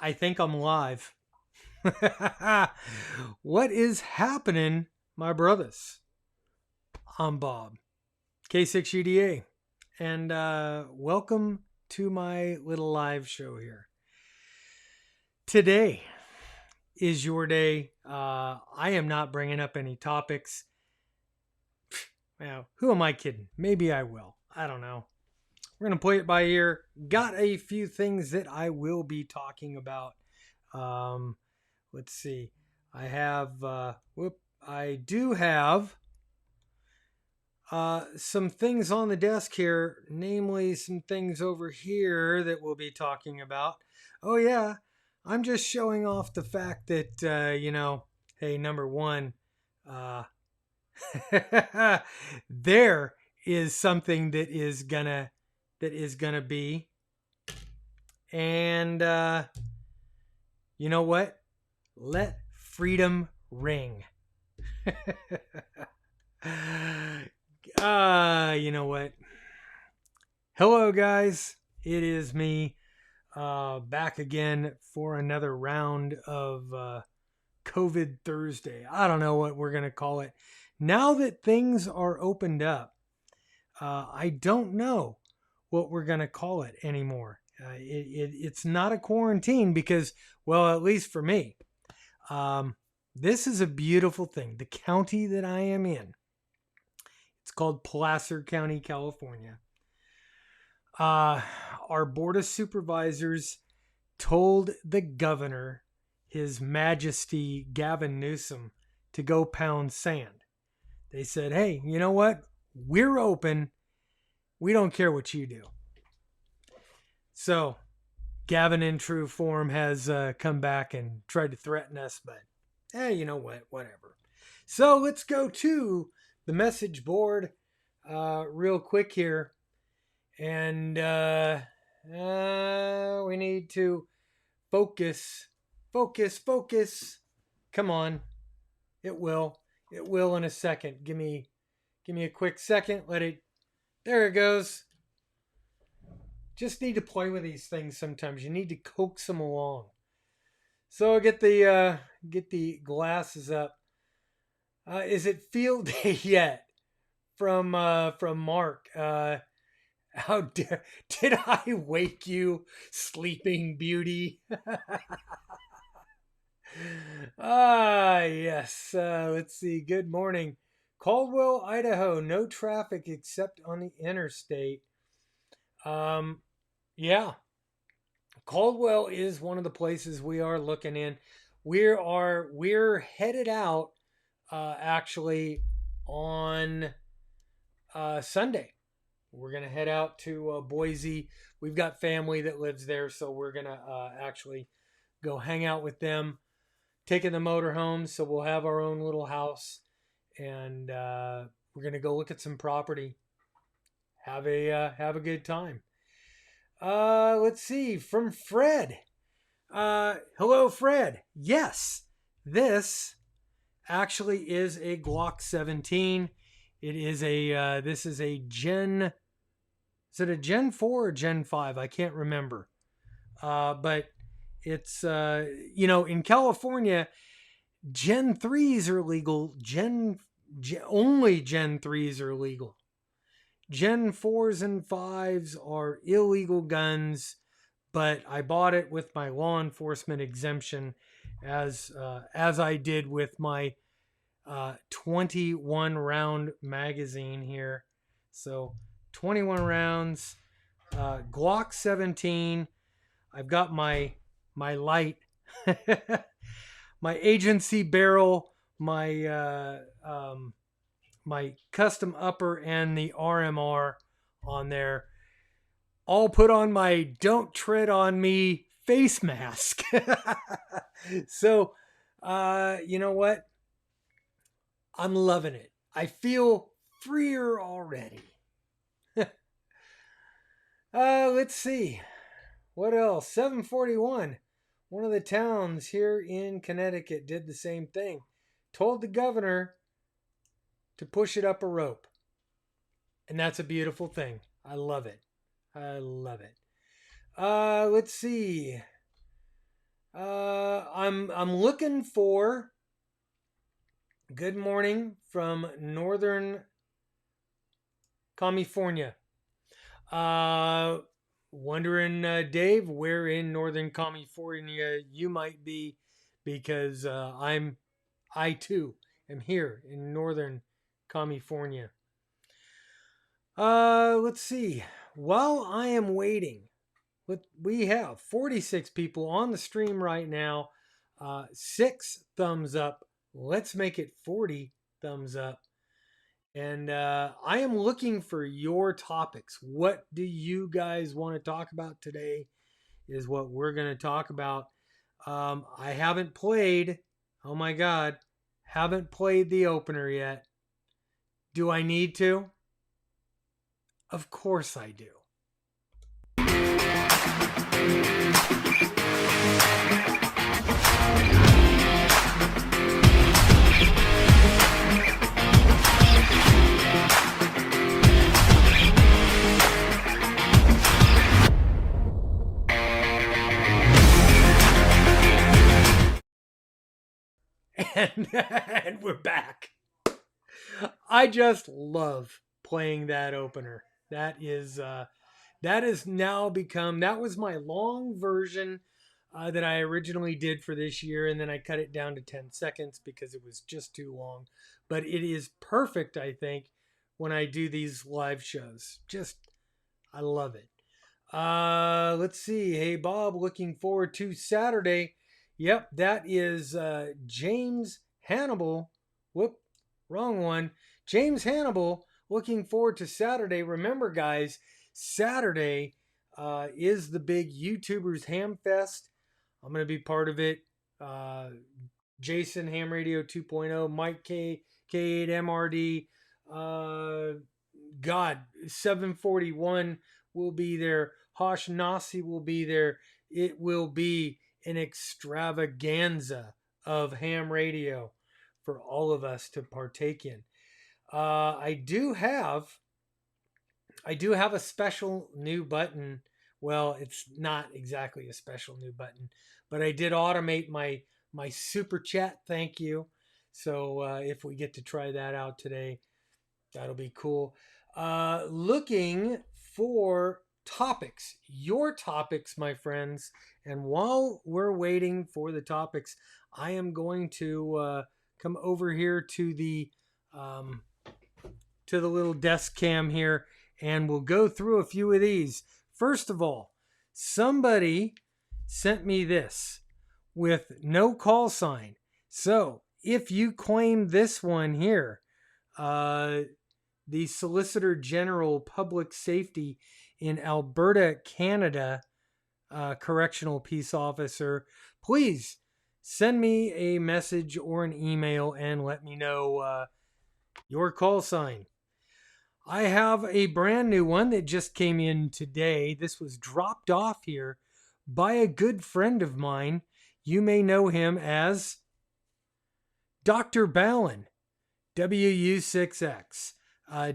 I think I'm live. What is happening, my brothers? I'm Bob, K6UDA, and welcome to my little live show here. Today is your day. I am not bringing up any topics. Now, who am I kidding? Maybe I will. I don't know. We're going to play it by ear. Got a few things that I will be talking about. Um, let's see. I do have some things on the desk here, namely some things over here that we'll be talking about. Oh, yeah. I'm just showing off the fact that, hey, number one, uh, there is something that is gonna be. And you know what? Let freedom ring. You know what? Hello, guys. It is me back again for another round of COVID Thursday. I don't know what we're going to call it. Now that things are opened up, I don't know what we're going to call it anymore. It's not a quarantine because, well, at least for me, this is a beautiful thing. The county that I am in, it's called Placer County, California. Our board of supervisors told the governor, His Majesty Gavin Newsom, to go pound sand. They said, hey, you know what? We're open. We don't care what you do. So Gavin, in true form, has come back and tried to threaten us, but hey, you know what? Whatever. So let's go to the message board real quick here. And we need to focus. Come on. It will in a second. Give me a quick second. There it goes. Just need to play with these things sometimes. You need to coax them along. So I'll get the glasses up. Is it field day yet? From Mark. How did I wake you, sleeping beauty? Yes. Let's see. Good morning. Caldwell, Idaho. No traffic except on the interstate. Yeah. Caldwell is one of the places we are looking in. We're headed out actually on Sunday. We're going to head out to Boise. We've got family that lives there, so we're going to actually go hang out with them, taking the motor home, so we'll have our own little house, and we're going to go look at some property, have a good time. Let's see, from Fred. Hello, Fred. Yes, this actually is a Glock 17. It is this is a Gen... Is it a Gen 4 or Gen 5? I can't remember. But it's, in California, Gen 3s are legal. Only Gen 3s are legal. Gen 4s and 5s are illegal guns, but I bought it with my law enforcement exemption as I did with my 21 round magazine here. So 21 rounds, Glock 17. I've got my light, my agency barrel, my my custom upper, and the RMR on there. All put on my "Don't Tread on Me" face mask. So, you know what? I'm loving it. I feel freer already. Let's see. What else? 741. One of the towns here in Connecticut did the same thing. Told the governor to push it up a rope. And that's a beautiful thing. I love it. Let's see. I'm looking for good morning from Northern California. Uh, Wondering, Dave, where in Northern California you might be, because I too am here in Northern California. Let's see. While I am waiting, we have 46 people on the stream right now. 6 thumbs up. Let's make it 40 thumbs up. And I am looking for your topics. What do you guys want to talk about today? Is what we're going to talk about. I haven't played. Oh my God. Haven't played the opener yet. Do I need to? Of course I do. And we're back. I just love playing that opener. That has now become, that was my long version that I originally did for this year, and then I cut it down to 10 seconds because it was just too long. But it is perfect, I think, when I do these live shows. Just, I love it. Let's see. Hey, Bob, looking forward to Saturday. Yep, that is James Hannibal. Whoop, wrong one. James Hannibal, looking forward to Saturday. Remember, guys, Saturday is the big YouTubers Ham Fest. I'm going to be part of it. Jason, Ham Radio 2.0, Mike K8MRD, God, 741 will be there. Hosh Nasi will be there. It will be an extravaganza of ham radio for all of us to partake in. I do have a special new button. Well, it's not exactly a special new button, but I did automate my super chat. Thank you. So if we get to try that out today, that'll be cool. Looking for topics, your topics, my friends. And while we're waiting for the topics, I am going to come over here to the little desk cam here, and we'll go through a few of these. First of all, somebody sent me this with no call sign. So if you claim this one here, the Solicitor General Public Safety in Alberta, Canada, correctional peace officer, please send me a message or an email and let me know your call sign. I have a brand new one that just came in today. This was dropped off here by a good friend of mine. You may know him as Dr. Ballin, WU6X.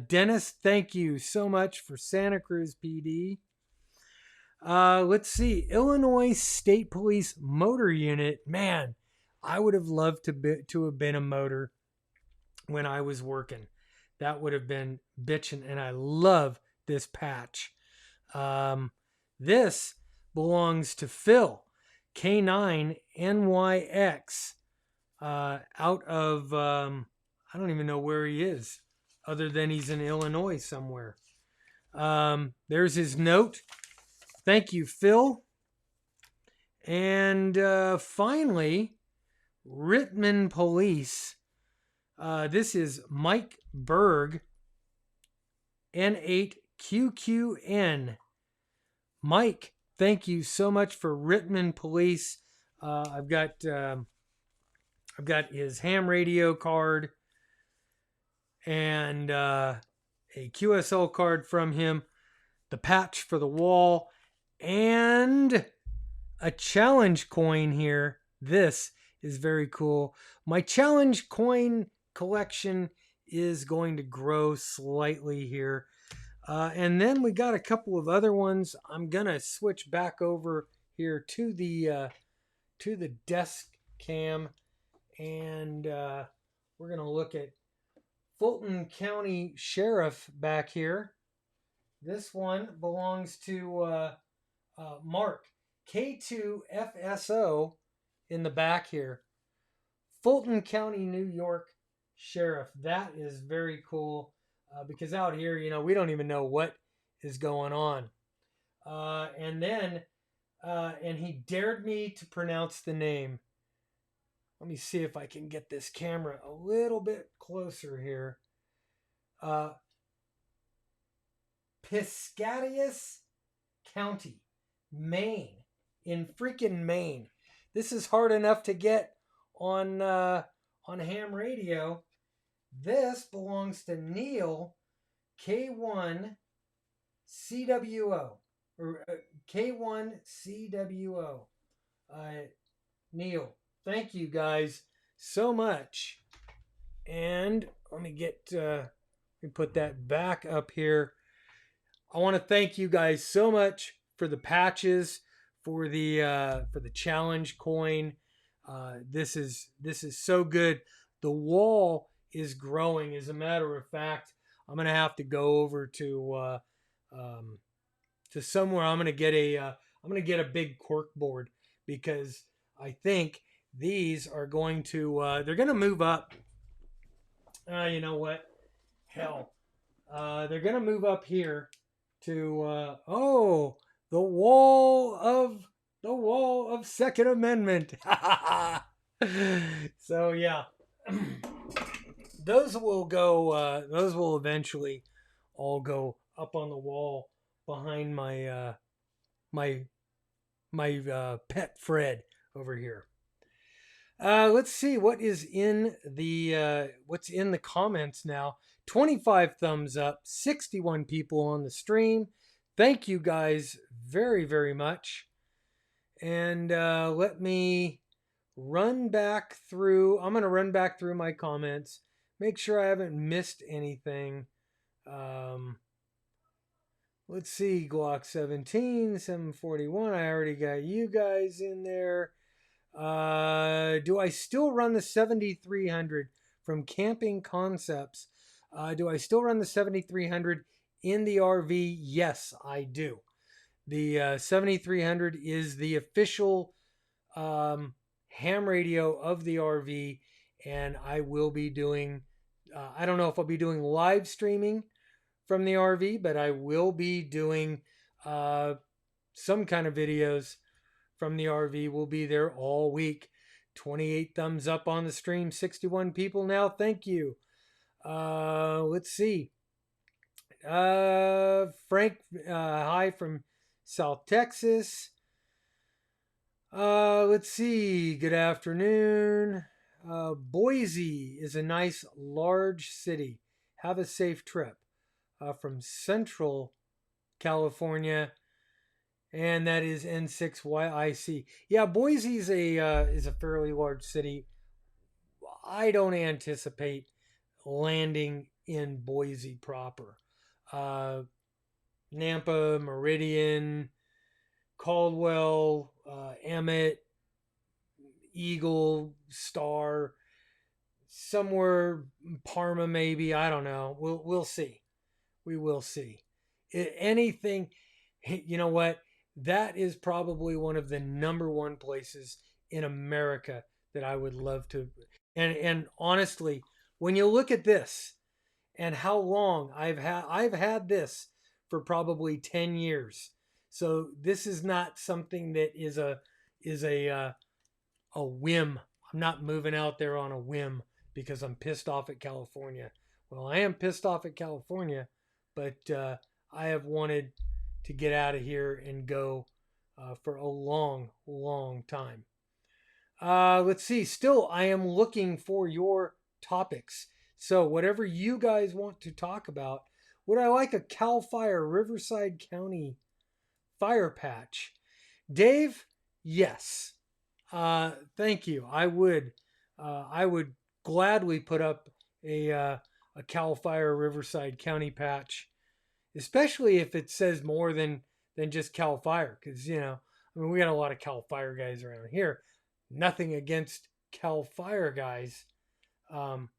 Dennis, thank you so much for Santa Cruz PD. Let's see. Illinois State Police Motor Unit. Man, I would have loved to have been a motor when I was working. That would have been bitchin', and I love this patch. This belongs to Phil, K9NYX, out of, I don't even know where he is, other than he's in Illinois somewhere. There's his note. Thank you, Phil. And finally, Rittman Police. This is Mike Berg, N8QQN. Mike, thank you so much for Rittman Police. I've got his ham radio card and a QSL card from him, the patch for the wall, and a challenge coin here. This is very cool. My challenge coin collection is going to grow slightly here. And then we got a couple of other ones. I'm going to switch back over here to the to the desk cam, and we're going to look at Fulton County Sheriff back here. This one belongs to Mark KH2SR in the back here. Fulton County, New York Sheriff. That is very cool because out here, you know, we don't even know what is going on. And he dared me to pronounce the name. Let me see if I can get this camera a little bit closer here. Piscataquis County, Maine, in freaking Maine. This is hard enough to get on ham radio. This belongs to Neil K1CWO or K1CWO. Neil, thank you guys so much. And let me put that back up here. I want to thank you guys so much for the patches, for the challenge coin. This is so good. The wall is growing. As a matter of fact, I'm gonna have to go over to somewhere. I'm gonna get a big cork board because I think these are going to they're gonna move up. You know what? Hell, they're gonna move up here to the wall of Second Amendment. So yeah, those will eventually all go up on the wall behind my pet Fred over here. Let's see what's in the comments now. 25 thumbs up, 61 people on the stream. Thank you guys very, very much. And let me run back through. I'm going to run back through my comments. Make sure I haven't missed anything. Let's see. Glock 17, 741. I already got you guys in there. Do I still run the 7300 from Camping Concepts? Do I still run the 7300 in the RV? Yes, I do. The 7300 is the official ham radio of the RV, and I will be doing, I don't know if I'll be doing live streaming from the RV, but I will be doing some kind of videos from the RV. We'll be there all week. 28 thumbs up on the stream, 61 people now. Thank you. Let's see. Frank, hi from South Texas. Let's see. Good afternoon. Boise is a nice large city. Have a safe trip. From Central California, and that is N6YIC. Yeah, Boise is a fairly large city. I don't anticipate landing in Boise proper. Nampa, Meridian, Caldwell, Emmett, Eagle, Star, somewhere Parma maybe. I don't know. We'll see. We will see. Anything, you know what? That is probably one of the number one places in America that I would love to. And honestly, when you look at this and how long I've had this for probably 10 years. So this is not something that is a whim. I'm not moving out there on a whim because I'm pissed off at California. Well, I am pissed off at California, but I have wanted to get out of here and go for a long, long time. Let's see. Still, I am looking for your topics. So whatever you guys want to talk about, would I like a CAL FIRE Riverside County fire patch? Dave, yes. Thank you. I would gladly put up a CAL FIRE Riverside County patch, especially if it says more than just CAL FIRE, because you know, I mean, we got a lot of CAL FIRE guys around here. Nothing against Cal Fire guys, um,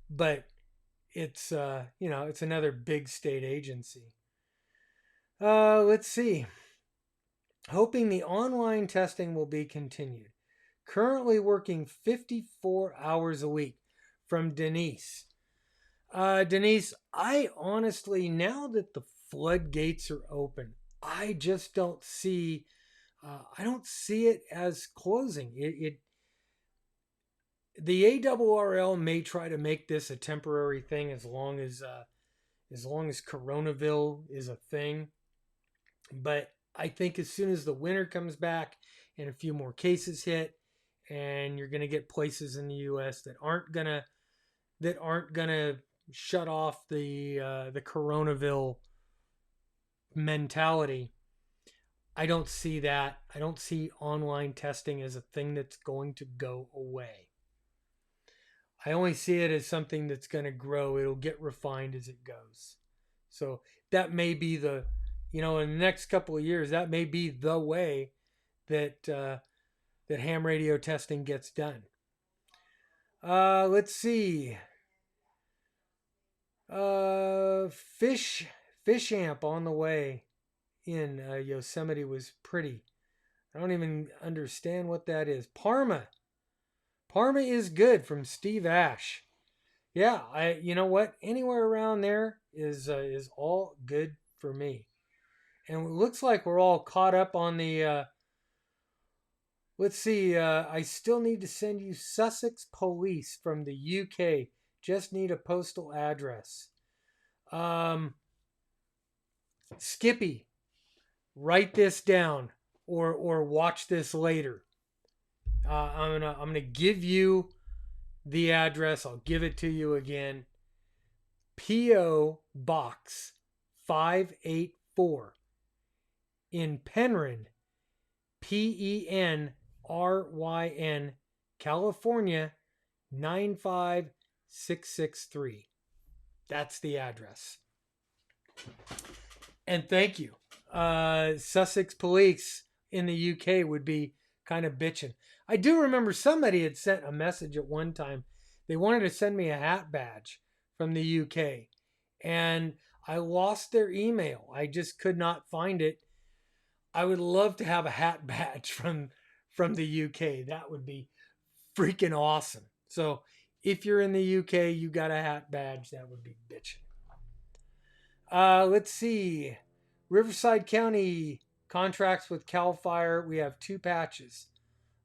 but it's it's another big state agency. Let's see. Hoping the online testing will be continued. Currently working 54 hours a week. From Denise. Denise, I honestly, now that the floodgates are open, I just don't see. I don't see it as closing. The ARRL may try to make this a temporary thing as long as Coronaville is a thing. But I think as soon as the winter comes back and a few more cases hit, and you're going to get places in the U.S. that aren't gonna shut off the Coronaville mentality. I don't see that. I don't see online testing as a thing that's going to go away. I only see it as something that's going to grow. It'll get refined as it goes. So that may be in the next couple of years, that may be the way that ham radio testing gets done. Let's see. Fish amp on the way in Yosemite was pretty. I don't even understand what that is. Parma is good from Steve Ash. Yeah, you know what? Anywhere around there is all good for me. And it looks like we're all caught up on the. Let's see. I still need to send you Sussex Police from the UK. Just need a postal address. Skippy, write this down or watch this later. I'm gonna give you the address. I'll give it to you again. P.O. Box 584 in Penryn, Penryn, California 95663. That's the address. And thank you. Sussex Police in the UK would be kind of bitching. I do remember somebody had sent a message at one time. They wanted to send me a hat badge from the UK, and I lost their email. I just could not find it. I would love to have a hat badge from the UK. That would be freaking awesome. So if you're in the UK, you got a hat badge, that would be bitching. Let's see. Riverside County contracts with Cal Fire. We have 2 patches.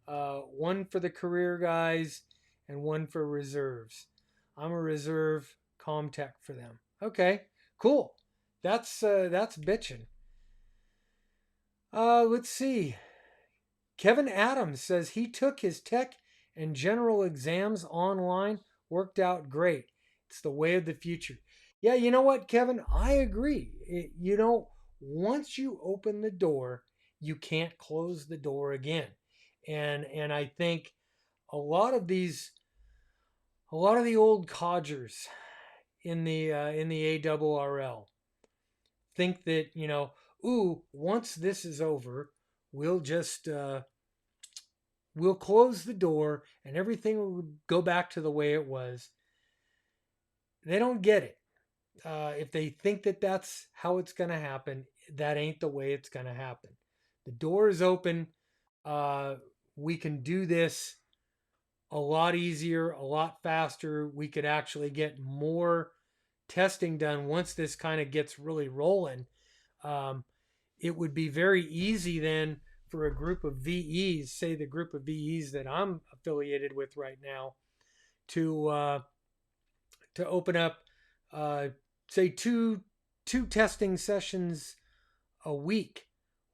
One for the career guys and one for reserves. I'm a reserve comm tech for them. Okay, cool. That's bitching. Let's see. Kevin Adams says he took his tech and general exams online. Worked out great. It's the way of the future. Yeah, you know what, Kevin? I agree. Once you open the door, you can't close the door again. And I think a lot of the old codgers in the ARRL think that once this is over, we'll just we'll close the door and everything will go back to the way it was. They don't get it. If they think that that's how it's going to happen, that ain't the way it's going to happen. The door is open. We can do this a lot easier, a lot faster. We could actually get more testing done once this kind of gets really rolling. It would be very easy then for a group of VEs, say the group of VEs that I'm affiliated with right now, to open up, say two testing sessions a week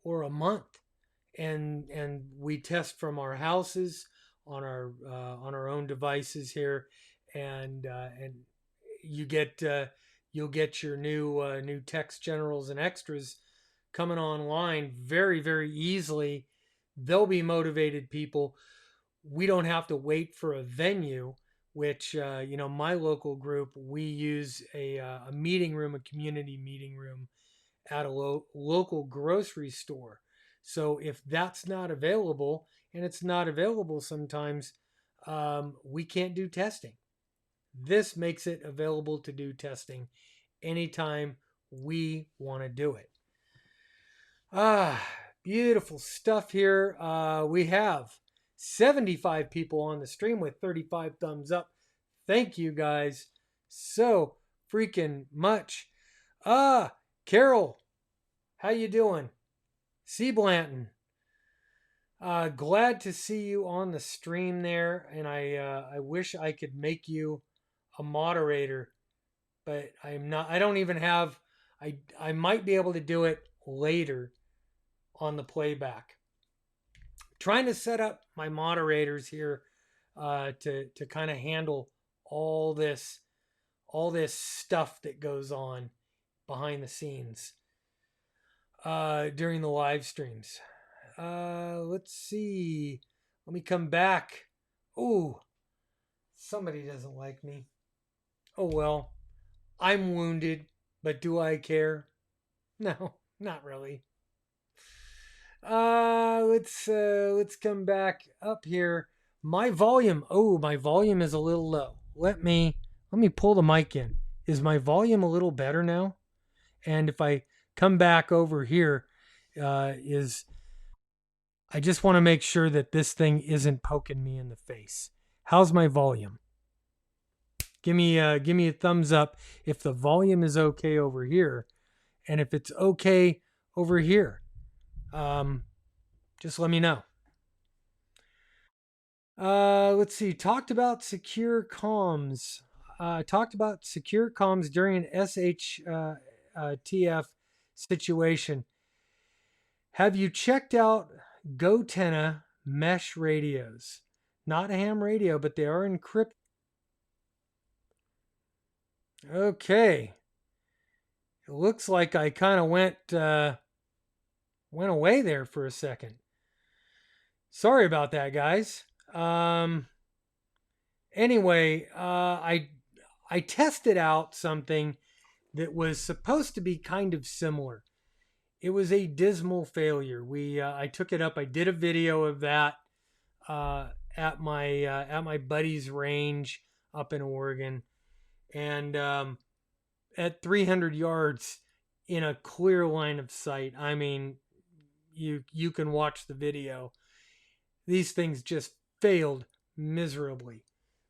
or a month, and we test from our houses on our own devices here, and you'll get your new text generals and extras coming online very, very easily. They'll be motivated people. We don't have to wait for a venue, which my local group, we use a meeting room, a community meeting room at a local grocery store. So if that's not available, and it's not available sometimes, we can't do testing. This makes it available to do testing anytime we want to do it. Ah, beautiful stuff here. We have 75 people on the stream with 35 thumbs up. Thank you guys so freaking much. Carol, how you doing? C. Blanton, glad to see you on the stream there, and I wish I could make you a moderator, but I'm not. I don't even have. I might be able to do it later on the playback. Trying to set up my moderators here to kind of handle all this stuff that goes on behind the scenes during the live streams. Let's see. Let me come back. Ooh, somebody doesn't like me. Oh well, I'm wounded, but do I care? No, not really. Let's come back up here. My volume. Oh, my volume is a little low. Let me pull the mic in. Is my volume a little better now? And if I come back over here, is I just want to make sure that this thing isn't poking me in the face. How's my volume? Give me a thumbs up if the volume is okay over here, and if it's okay over here. Just let me know. Let's see. Talked about secure comms. Talked about secure comms during an SHTF situation. Have you checked out GoTenna mesh radios? Not ham radio, but they are encrypted. Okay. It looks like I kind of went away there for a second. Sorry about that, guys. Anyway, I tested out something that was supposed to be kind of similar. It was a dismal failure. I took it up. I did a video of that at my buddy's range up in Oregon, and at 300 yards in a clear line of sight. I mean, you can watch the video. These things just failed miserably.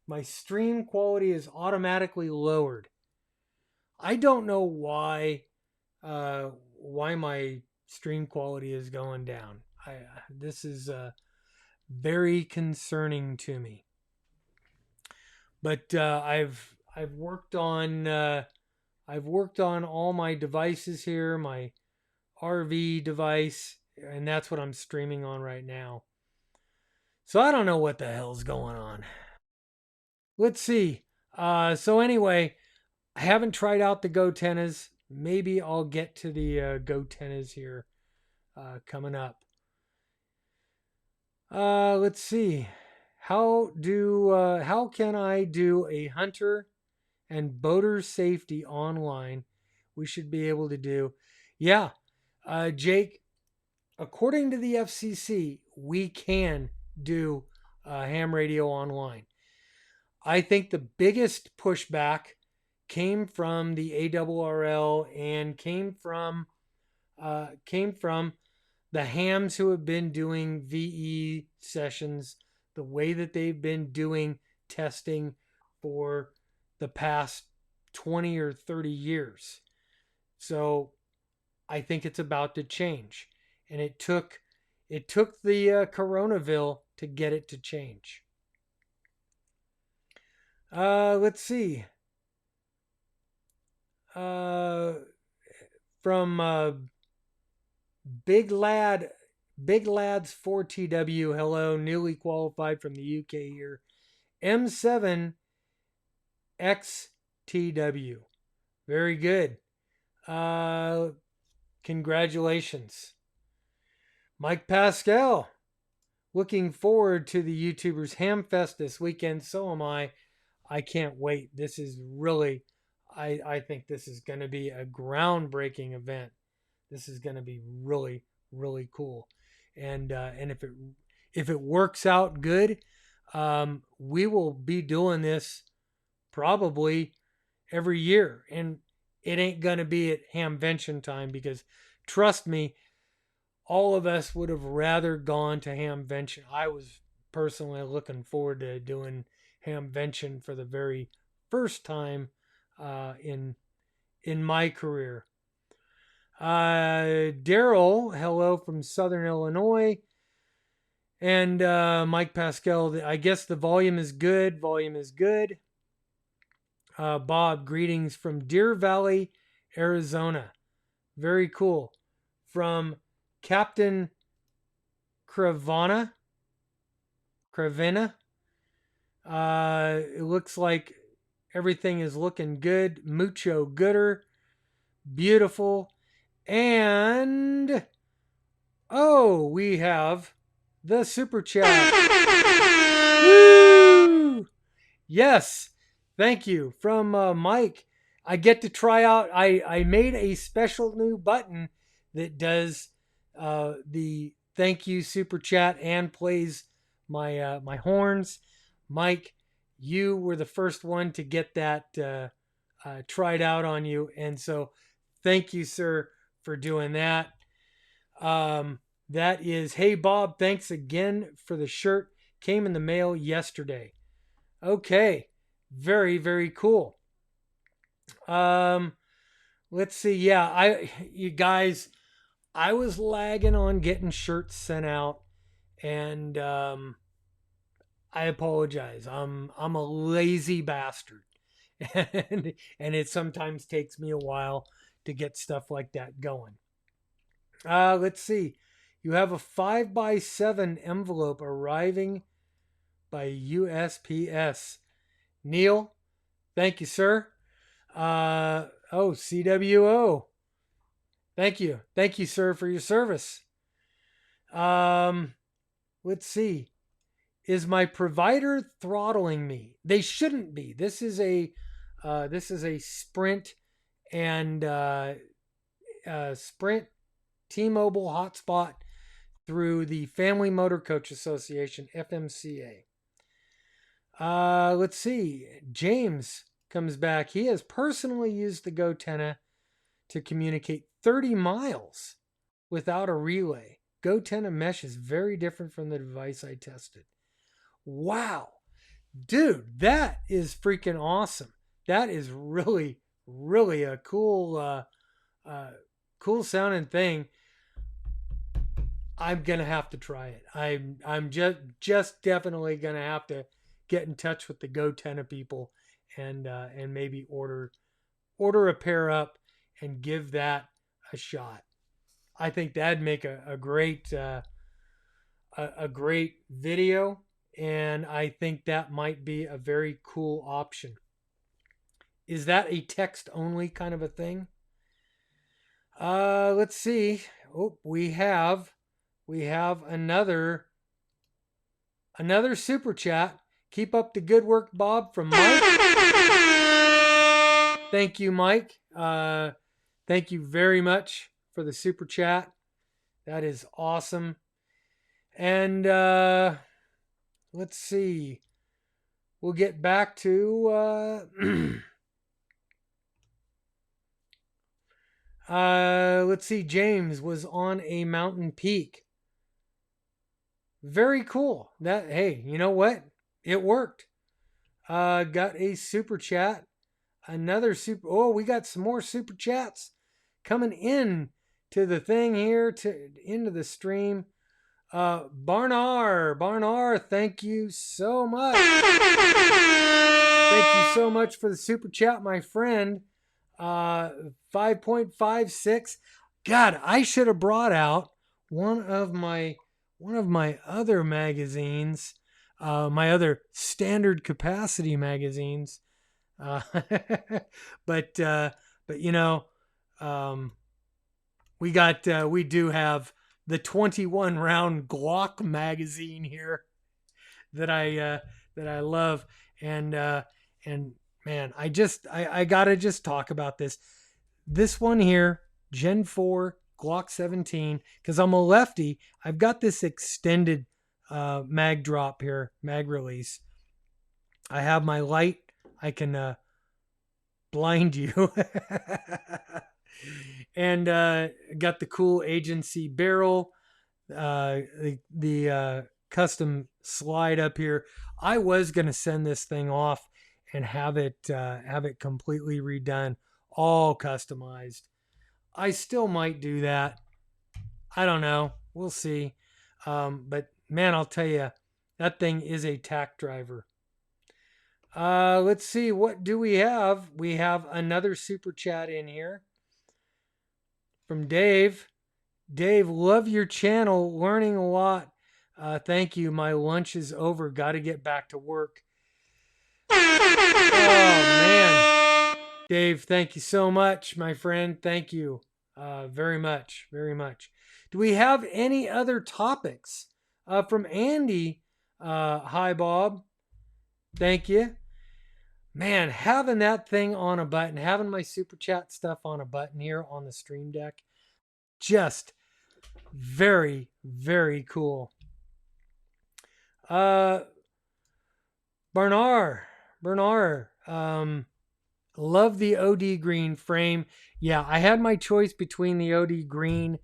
My stream quality is automatically lowered. I don't know why my stream quality is going down. This is very concerning to me. But I've worked on all my devices here, my RV device, and that's what I'm streaming on right now. So I don't know what the hell's going on. Let's see. So anyway, I haven't tried out the GoTennas. Maybe I'll get to the GoTennas here coming up. Let's see. How can I do a hunter and boater safety online? We should be able to do. Yeah, Jake. According to the FCC, we can do ham radio online. I think the biggest pushback came from the ARRL and came from the hams who have been doing VE sessions the way that they've been doing testing for the past 20 or 30 years. So I think it's about to change. And it took the Coronaville to get it to change. Let's see. From Big Lads 4TW. Hello, newly qualified from the UK here. M7 XTW. Very good. Congratulations. Mike Pascal. Looking forward to the YouTubers Hamfest this weekend. So am I. I can't wait. This is really, I think this is going to be a groundbreaking event. This is going to be really, really cool. and if it works out good, we will be doing this probably every year, and it ain't gonna be at Hamvention time, because trust me, all of us would have rather gone to Hamvention. I was personally looking forward to doing Hamvention for the very first time in my career. Daryl, hello from Southern Illinois. And Mike Pascal, I guess the volume is good. Volume is good. Bob, greetings from Deer Valley, Arizona. Very cool. From Captain Cravena. It looks like everything is looking good. Mucho gooder. Beautiful. And oh, we have the super chat. Woo! Yes, thank you from Mike. I get to try out. I made a special new button that does the thank you super chat and plays my my horns. Mike, you were the first one to get that tried out on you, and so thank you, sir, for doing that. That is, hey Bob, thanks again for the shirt. Came in the mail yesterday. Okay, very very cool. Let's see. Yeah, you guys, I was lagging on getting shirts sent out, and I apologize. I'm a lazy bastard, and it sometimes takes me a while to get stuff like that going. Let's see. You have a 5x7 envelope arriving by USPS. Neil, thank you, sir. CWO. Thank you. Thank you, sir, for your service. Let's see. Is my provider throttling me? They shouldn't be. This is a Sprint and Sprint T-Mobile hotspot through the Family Motor Coach Association, FMCA. Let's see. James comes back. He has personally used the GoTenna to communicate 30 miles without a relay. GoTenna mesh is very different from the device I tested. Wow. Dude, that is freaking awesome. That is really, really a cool, cool sounding thing. I'm gonna have to try it. I'm just definitely gonna have to get in touch with the GoTenna people and maybe order a pair up and give that a shot. I think that'd make a great great video, and I think that might be a very cool option. Is that a text only kind of a thing? Let's see. Oh, we have another super chat. Keep up the good work, Bob, from Mike. Thank you, Mike. Thank you very much for the super chat. That is awesome. And let's see. We'll get back to let's see. James was on a mountain peak. Very cool. That, hey, you know what? It worked. Got a super chat. Another super. Oh, we got some more super chats coming in to the thing here, into the stream. Barnar, thank you so much. Thank you so much for the super chat, my friend. 5.56. God, I should have brought out one of my other magazines, my other standard capacity magazines. But you know, we do have the 21 round Glock magazine here that I love, and man, I gotta just talk about this one here, Gen 4 Glock 17, because I'm a lefty. I've got this extended mag drop here, mag release. I have my light. I can blind you. And got the cool agency barrel, the custom slide up here. I was gonna send this thing off and have it completely redone, all customized. I still might do that. I don't know. We'll see. But man, I'll tell you, that thing is a tack driver. Let's see. What do we have? We have another super chat in here from Dave. Dave, love your channel. Learning a lot. Thank you. My lunch is over. Got to get back to work. Oh, man. Dave, thank you so much, my friend. Thank you very much. Very much. Do we have any other topics? From Andy. Hi, Bob. Thank you. Man, having that thing on a button, having my super chat stuff on a button here on the Stream Deck, just very, very cool. Bernard, love the OD green frame. Yeah, I had my choice between the OD green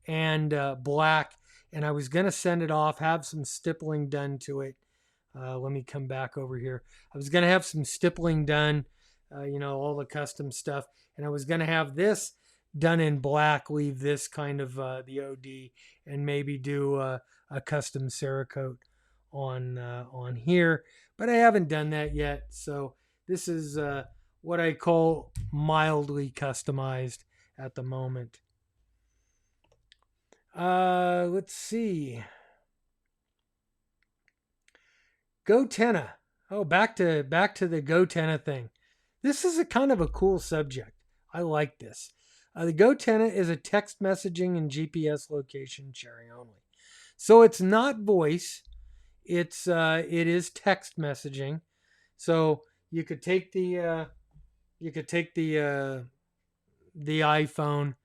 and black, and I was gonna send it off, have some stippling done to it. Let me come back over here. I was gonna have some stippling done, all the custom stuff, and I was gonna have this done in black, leave this kind of the OD, and maybe do a custom Cerakote on here, but I haven't done that yet. So this is what I call mildly customized at the moment. Let's see. GoTenna. Oh, back to the GoTenna thing. This is a kind of a cool subject. I like this. The GoTenna is a text messaging and GPS location sharing only. So it's not voice. It is text messaging. So you could take the iPhone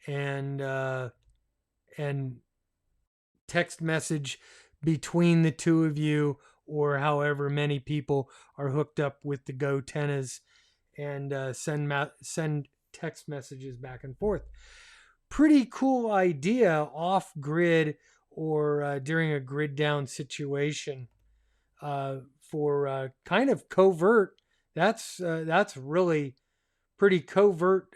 and text message between the two of you, or however many people are hooked up with the GoTennas, and send text messages back and forth. Pretty cool idea off grid, or during a grid down situation, for kind of covert. That's really pretty covert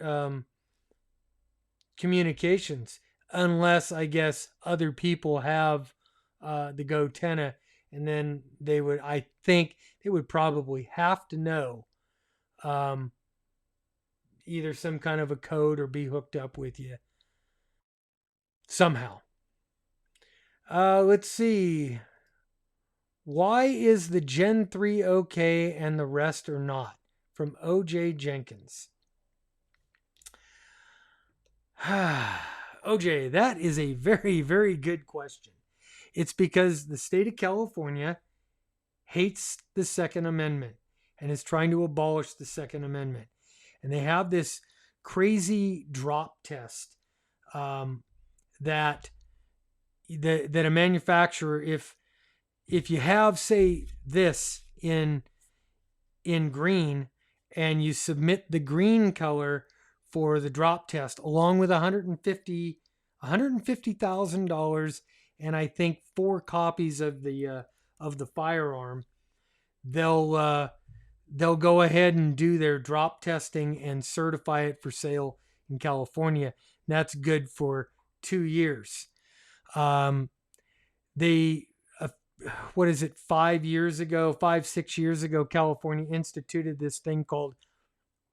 communications, unless I guess other people have the GoTenna, and then I think they would probably have to know either some kind of a code or be hooked up with you somehow. Let's see. Why is the Gen 3 okay and the rest are not? From OJ Jenkins. OJ, that is a very, very good question. It's because the state of California hates the Second Amendment and is trying to abolish the Second Amendment. And they have this crazy drop test that a manufacturer, if you have, say, this in green, and you submit the green color for the drop test along with $150,000 and I think 4 copies of the firearm, they'll go ahead and do their drop testing and certify it for sale in California. That's good for 2 years. What is it, 5 years ago, 6 years ago, California instituted this thing called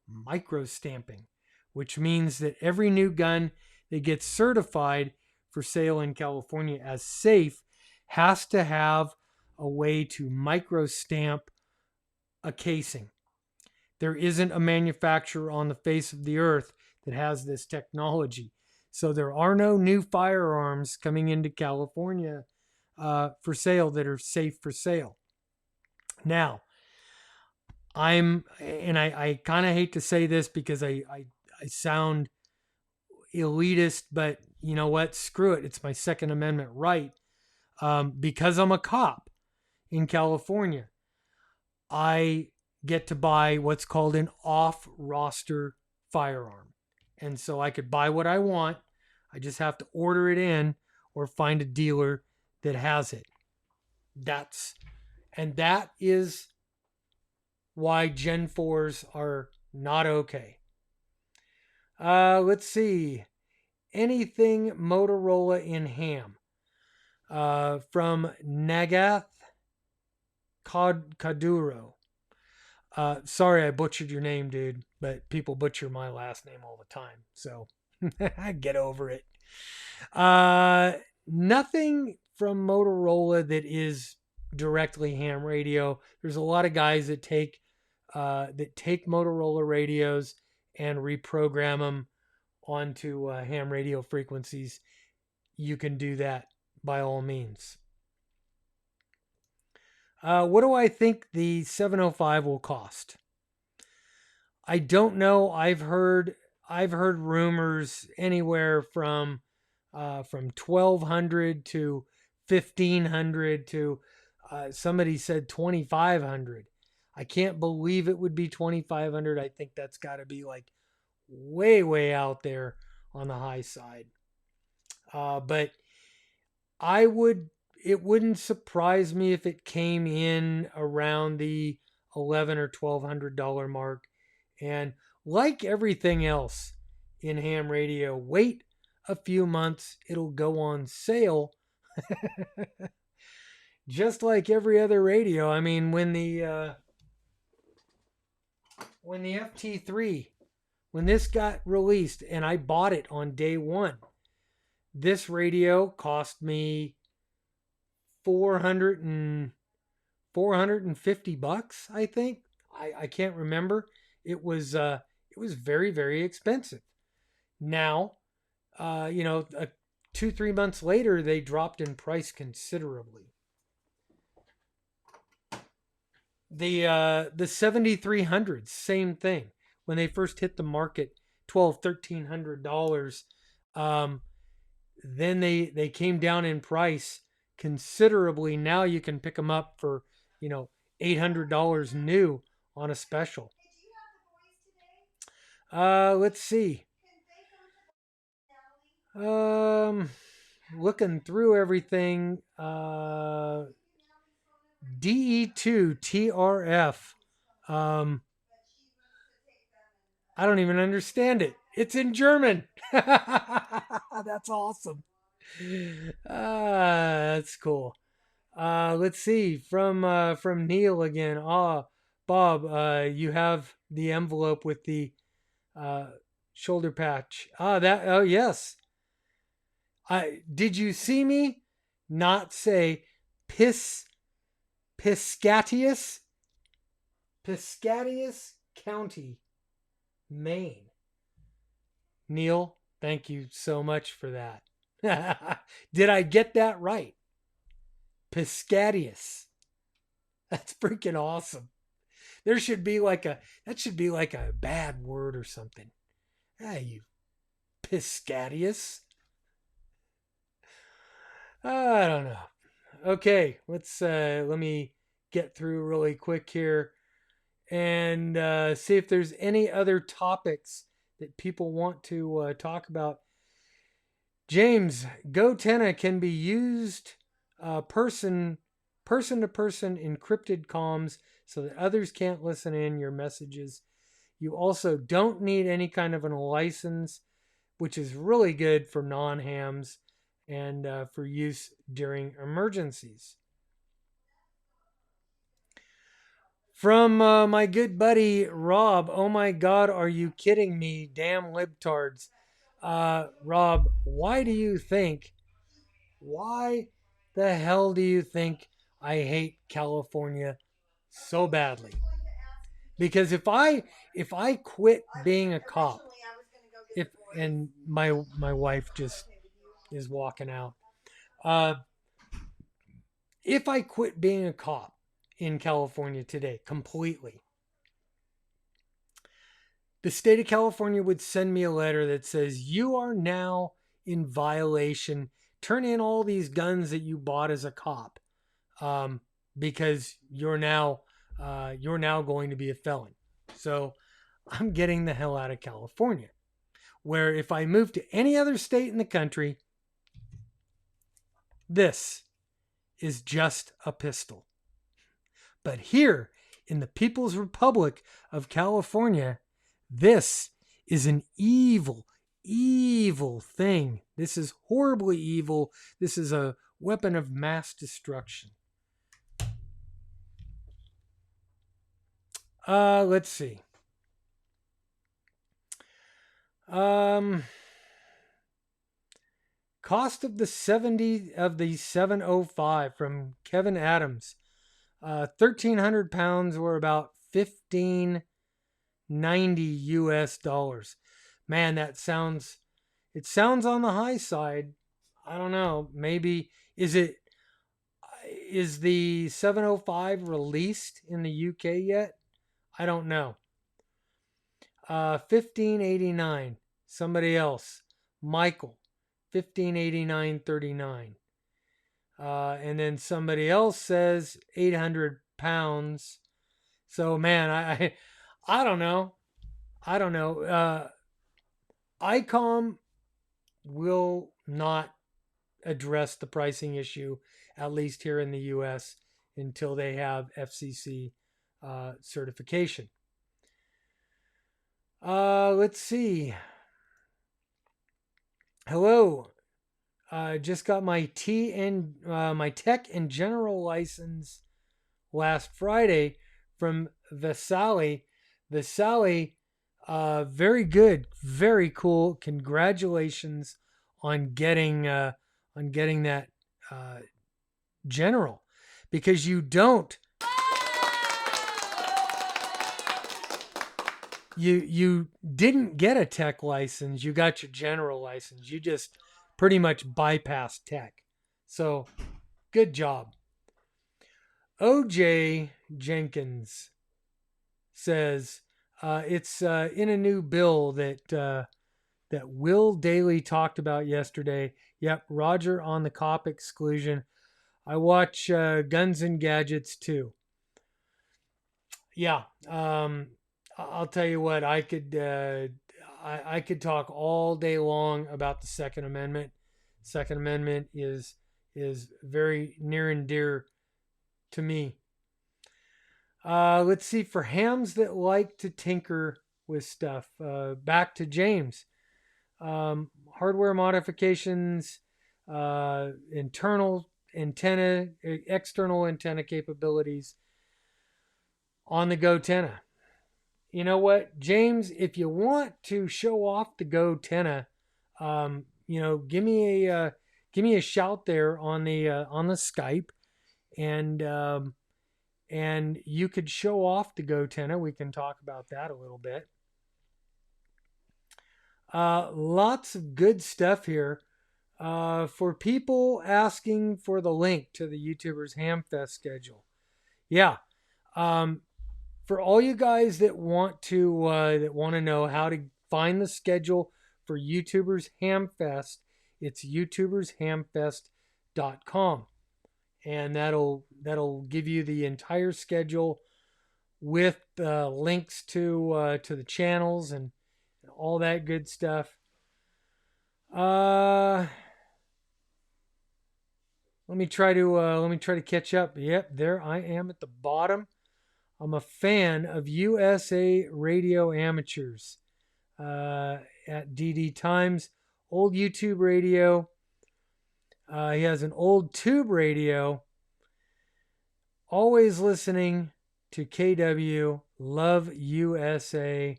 micro stamping, which means that every new gun that gets certified for sale in California as safe has to have a way to micro stamp a casing. There isn't a manufacturer on the face of the earth that has this technology. So there are no new firearms coming into California for sale that are safe for sale. Now, I kind of hate to say this because I sound elitist, but you know what? Screw it. It's my Second Amendment right. Because I'm a cop in California, I get to buy what's called an off roster firearm. And so I could buy what I want. I just have to order it in or find a dealer that has it. That is why Gen 4s are not okay. Let's see. Anything Motorola in ham. From Nagath Kaduro. Sorry I butchered your name, dude, but people butcher my last name all the time, so get over it. Nothing from Motorola that is directly ham radio. There's a lot of guys that take Motorola radios and reprogram them onto ham radio frequencies. You can do that by all means. What do I think the 705 will cost? I don't know. I've heard rumors anywhere from 1,200 to 1,500 to somebody said 2,500. I can't believe it would be 2,500. I think that's got to be like way out there on the high side. But it wouldn't surprise me if it came in around the $1,100 or $1,200 mark. And like everything else in ham radio, wait a few months, it'll go on sale. Just like every other radio. I mean, when the FT3, when this got released and I bought it on day one, this radio cost me $450, I think. I can't remember. It was very expensive. Now, 2-3 months later, they dropped in price considerably. The 7300s, same thing. When they first hit the market, $1,200-$1,300. Then they came down in price considerably. Now you can pick them up for $800 new on a special. Let's see. Looking through everything. DE2 TRF. I don't even understand it. It's in German. That's awesome. That's cool. Let's see from Neil again. Bob, you have the envelope with the shoulder patch. Oh yes. Did you see me not say Piscataquis County, Maine? Neil, thank you so much for that. Did I get that right? Piscataquis. That's freaking awesome. That should be like a bad word or something. You Piscataquis. I don't know. Okay, let me get through really quick here and see if there's any other topics that people want to talk about. James, GoTenna can be used person to person encrypted comms so that others can't listen in your messages. You also don't need any kind of a license, which is really good for non-hams and for use during emergencies. From my good buddy Rob, oh my God, are you kidding me? Damn libtards. Rob, why the hell do you think I hate California so badly? Because if I quit being a cop, and my wife just is walking out. If I quit being a cop in California today completely, the state of California would send me a letter that says you are now in violation. Turn in all these guns that you bought as a cop, because you're now going to be a felon. So I'm getting the hell out of California. Where if I move to any other state in the country, this is just a pistol. But here in the People's Republic of California, this is an evil, evil thing. This is horribly evil. This is a weapon of mass destruction. Let's see. Cost of the 705 from Kevin Adams. 1,300 pounds were about $1,590 US. Man, it sounds on the high side. I don't know. Maybe is the 705 released in the UK yet? I don't know. 1589. Somebody else. Michael. 1589.39. And then somebody else says 800 pounds. So man, I don't know. ICOM will not address the pricing issue, at least here in the U.S., until they have FCC certification. Let's see. Hello. Just got my my tech and general license last Friday from Vasali. Vasali, very good, very cool. Congratulations on getting that general, because you don't. You didn't get a tech license. You got your general license. You just pretty much bypassed tech. So, good job. OJ Jenkins says it's in a new bill that Will Daly talked about yesterday. Yep, Roger on the cop exclusion. I watch Guns and Gadgets too. Yeah, I'll tell you what. I could talk all day long about the Second Amendment. Second Amendment is very near and dear to me. Let's see, for hams that like to tinker with stuff. Back to James. Hardware modifications, internal antenna, external antenna capabilities on the GoTenna. You know what, James? If you want to show off the GoTenna, give me a shout there on the Skype, and you could show off the GoTenna. We can talk about that a little bit. Lots of good stuff here. For people asking for the link to the YouTubers Hamfest schedule. Yeah. For all you guys that want to know how to find the schedule for YouTubers Hamfest, it's youtubershamfest.com, and that'll give you the entire schedule with links to the channels and all that good stuff. Let me try to catch up. Yep, there I am at the bottom. I'm a fan of USA Radio Amateurs at DD Times. Old YouTube radio. He has an old tube radio. Always listening to KW. Love USA.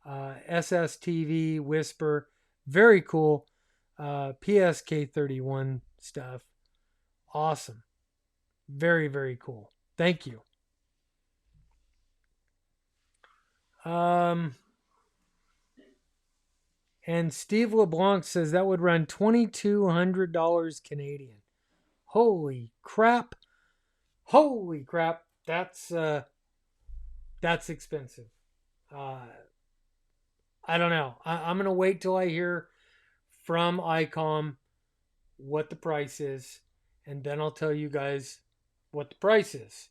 SSTV. Whisper. Very cool. PSK31 stuff. Awesome. Very, very cool. Thank you. And Steve LeBlanc says that would run $2,200 Canadian. Holy crap. Holy crap. That's expensive. I don't know. I'm going to wait till I hear from ICOM what the price is, and then I'll tell you guys what the price is.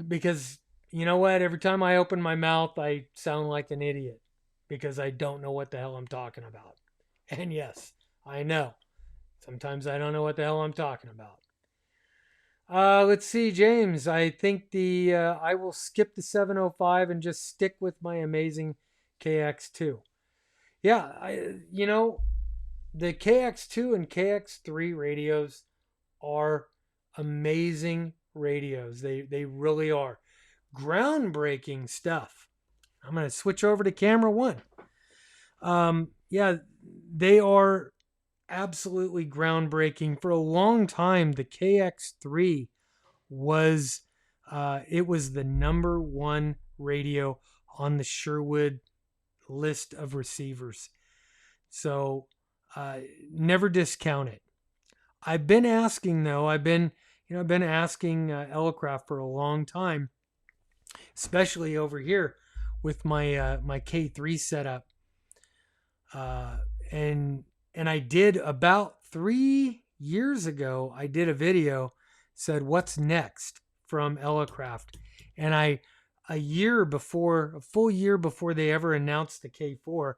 Because you know what? Every time I open my mouth, I sound like an idiot because I don't know what the hell I'm talking about. And yes, I know. Sometimes I don't know what the hell I'm talking about. Let's see, James. I think I will skip the 705 and just stick with my amazing KX2. Yeah, the KX2 and KX3 radios are amazing radios. They really are. Groundbreaking stuff. I'm going to switch over to camera one. Yeah, they are absolutely groundbreaking. For a long time, the KX3 was it was the number one radio on the Sherwood list of receivers. So never discount it. I've been asking though. I've been asking Elecraft for a long time, especially over here with my K3 setup. And I did about 3 years ago. I did a video said what's next from Elecraft, and a full year before they ever announced the K4,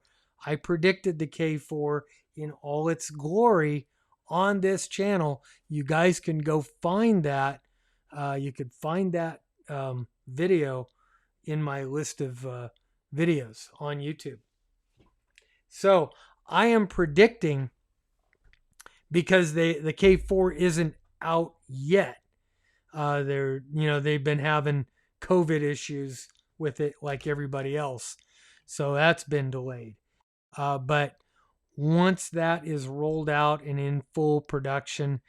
I predicted the K4 in all its glory on this channel. You guys can go find that. You could find that video in my list of videos on YouTube. So I am predicting, because the K4 isn't out yet. They've been having COVID issues with it like everybody else, so that's been delayed. But once that is rolled out and in full production,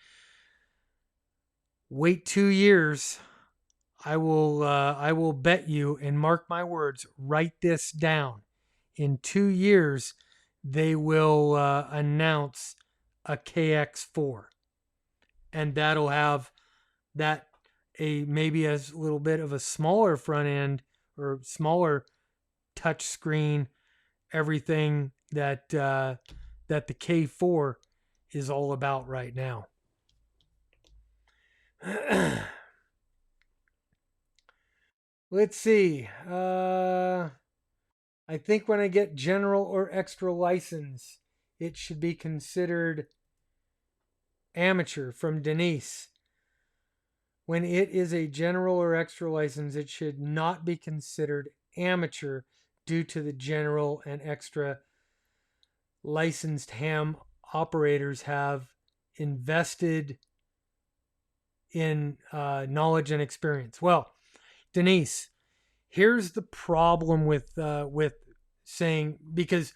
wait 2 years. I will bet you, and mark my words, write this down. In 2 years, they will announce a KX4, and that'll have maybe a little bit of a smaller front end or smaller touch screen, everything that the K4 is all about right now. Let's see. I think when I get general or extra license, it should be considered amateur, from Denise. When it is a general or extra license, it should not be considered amateur due to the general and extra licensed ham operators have invested in knowledge and experience. Well, Denise, here's the problem with saying, because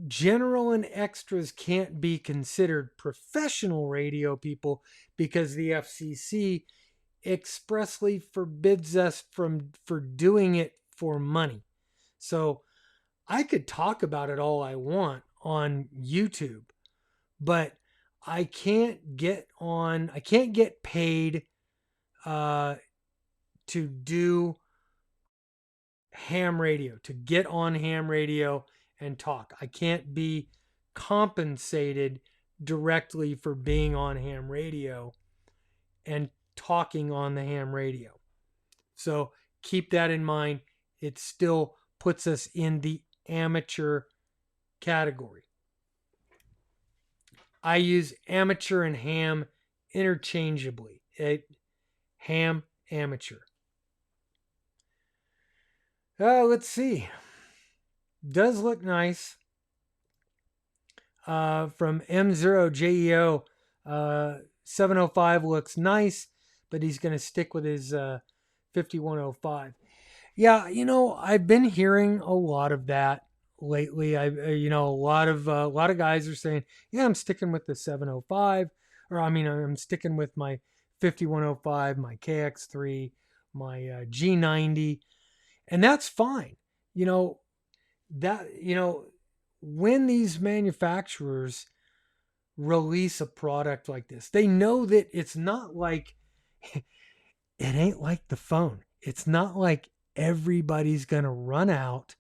general and extras can't be considered professional radio people because the FCC expressly forbids us for doing it for money. So I could talk about it all I want on YouTube, but I can't get paid to do ham radio, to get on ham radio and talk. I can't be compensated directly for being on ham radio and talking on the ham radio. So keep that in mind. It still puts us in the amateur category. I use amateur and ham interchangeably. Ham, amateur. Let's see. Does look nice. From M0JEO, 705 looks nice, but he's going to stick with his 5105. Yeah, I've been hearing a lot of that lately. A lot of guys are saying, yeah, I'm sticking with the 705, or I'm sticking with my 5105, my KX3, my G90, and that's fine. When these manufacturers release a product like this, they know that it's not like it ain't like the phone. It's not like everybody's going to run out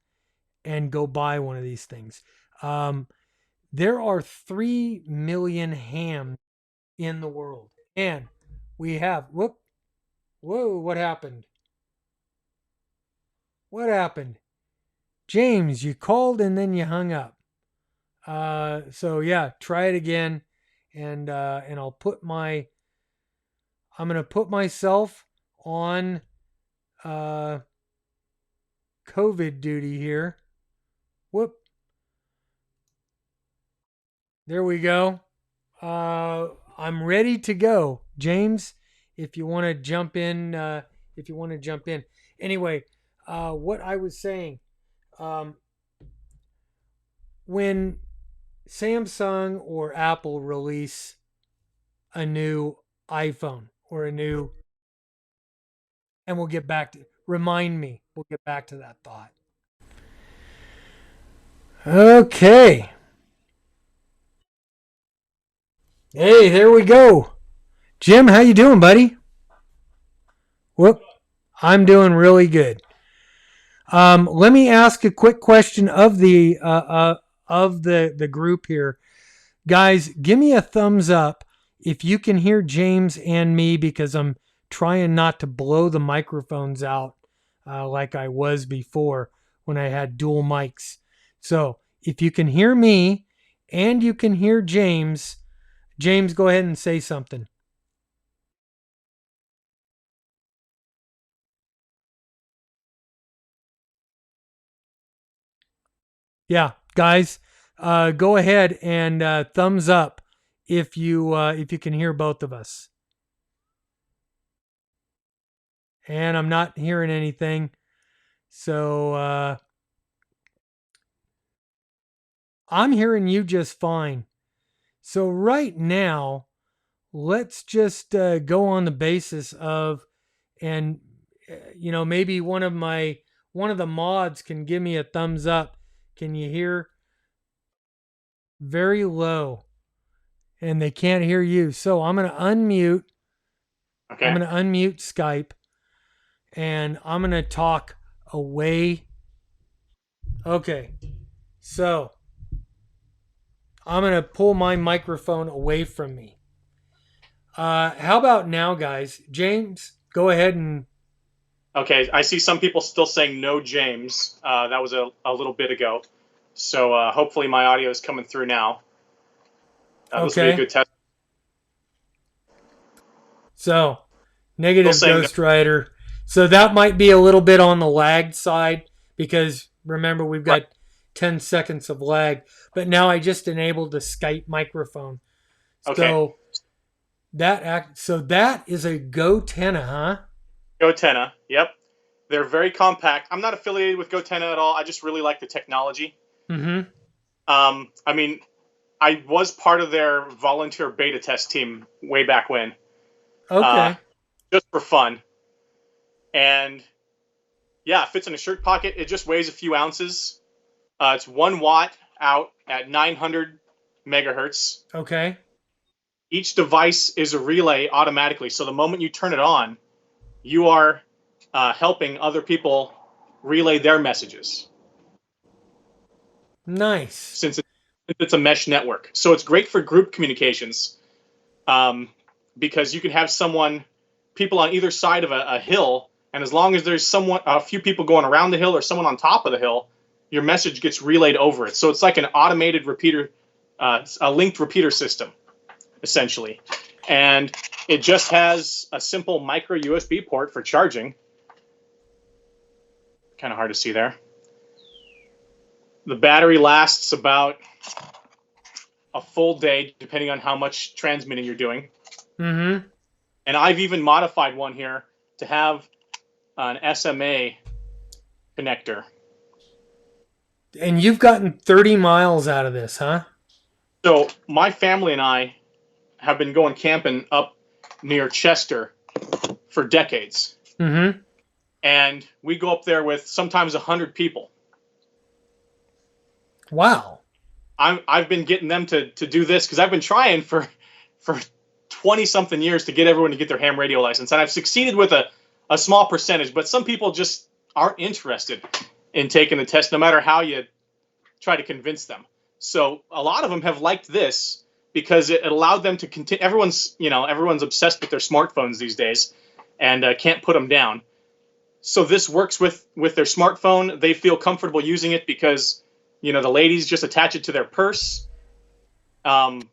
and go buy one of these things. There are 3 million hams in the world. And we have, whoa, what happened? What happened? James, you called and then you hung up. So yeah, try it again. And I'm going to put myself on COVID duty here. Whoop. There we go. I'm ready to go. James, if you want to jump in, Anyway, what I was saying, when Samsung or Apple release a new iPhone or and we'll get back to, remind me, we'll get back to that thought. Okay. Hey, there we go. Jim, how you doing, buddy? Whoop. I'm doing really good. Let me ask a quick question of the group here, guys. Give me a thumbs up if you can hear James and me, because I'm trying not to blow the microphones out like I was before when I had dual mics. So if you can hear me and you can hear James, go ahead and say something. Yeah, guys, go ahead and thumbs up if you can hear both of us. And I'm not hearing anything, so I'm hearing you just fine. So right now, let's just go on the basis of, and maybe one of the mods can give me a thumbs up. Can you hear? Very low, and they can't hear you. So I'm going to unmute. Okay. I'm going to unmute Skype, and I'm going to talk away. Okay. So I'm going to pull my microphone away from me. How about now, guys? James, go ahead and... Okay, I see some people still saying no, James. That was a little bit ago. So hopefully my audio is coming through now. This will be a good test. So, negative Ghost Rider. So that might be a little bit on the lagged side, because remember, we've got 10 seconds of lag. But now I just enabled the Skype microphone. Okay. So that is a GoTenna, huh? GoTenna, yep. They're very compact. I'm not affiliated with GoTenna at all. I just really like the technology. Mm-hmm. I mean, I was part of their volunteer beta test team way back when. Okay. Just for fun. And yeah, it fits in a shirt pocket. It just weighs a few ounces. It's 1 watt out at 900 megahertz. Okay. Each device is a relay automatically. So the moment you turn it on, you are helping other people relay their messages. Nice. Since it's a mesh network. So it's great for group communications, because you can have people on either side of a hill, and as long as there's a few people going around the hill or someone on top of the hill, your message gets relayed over it. So it's like an automated repeater, a linked repeater system, essentially. And it just has a simple micro USB port for charging. Kind of hard to see there. The battery lasts about a full day, depending on how much transmitting you're doing. Mm-hmm. And I've even modified one here to have an SMA connector. And you've gotten 30 miles out of this, huh? So my family and I have been going camping up near Chester for decades. Mm-hmm. And we go up there with sometimes 100 people. Wow. I've been getting them to do this because I've been trying for 20-something years to get everyone to get their ham radio license. And I've succeeded with a small percentage, but some people just aren't interested. in taking the test, no matter how you try to convince them. So a lot of them have liked this because it allowed them to continue. Everyone's obsessed with their smartphones these days, and can't put them down. So this works with their smartphone. They feel comfortable using it because the ladies just attach it to their purse.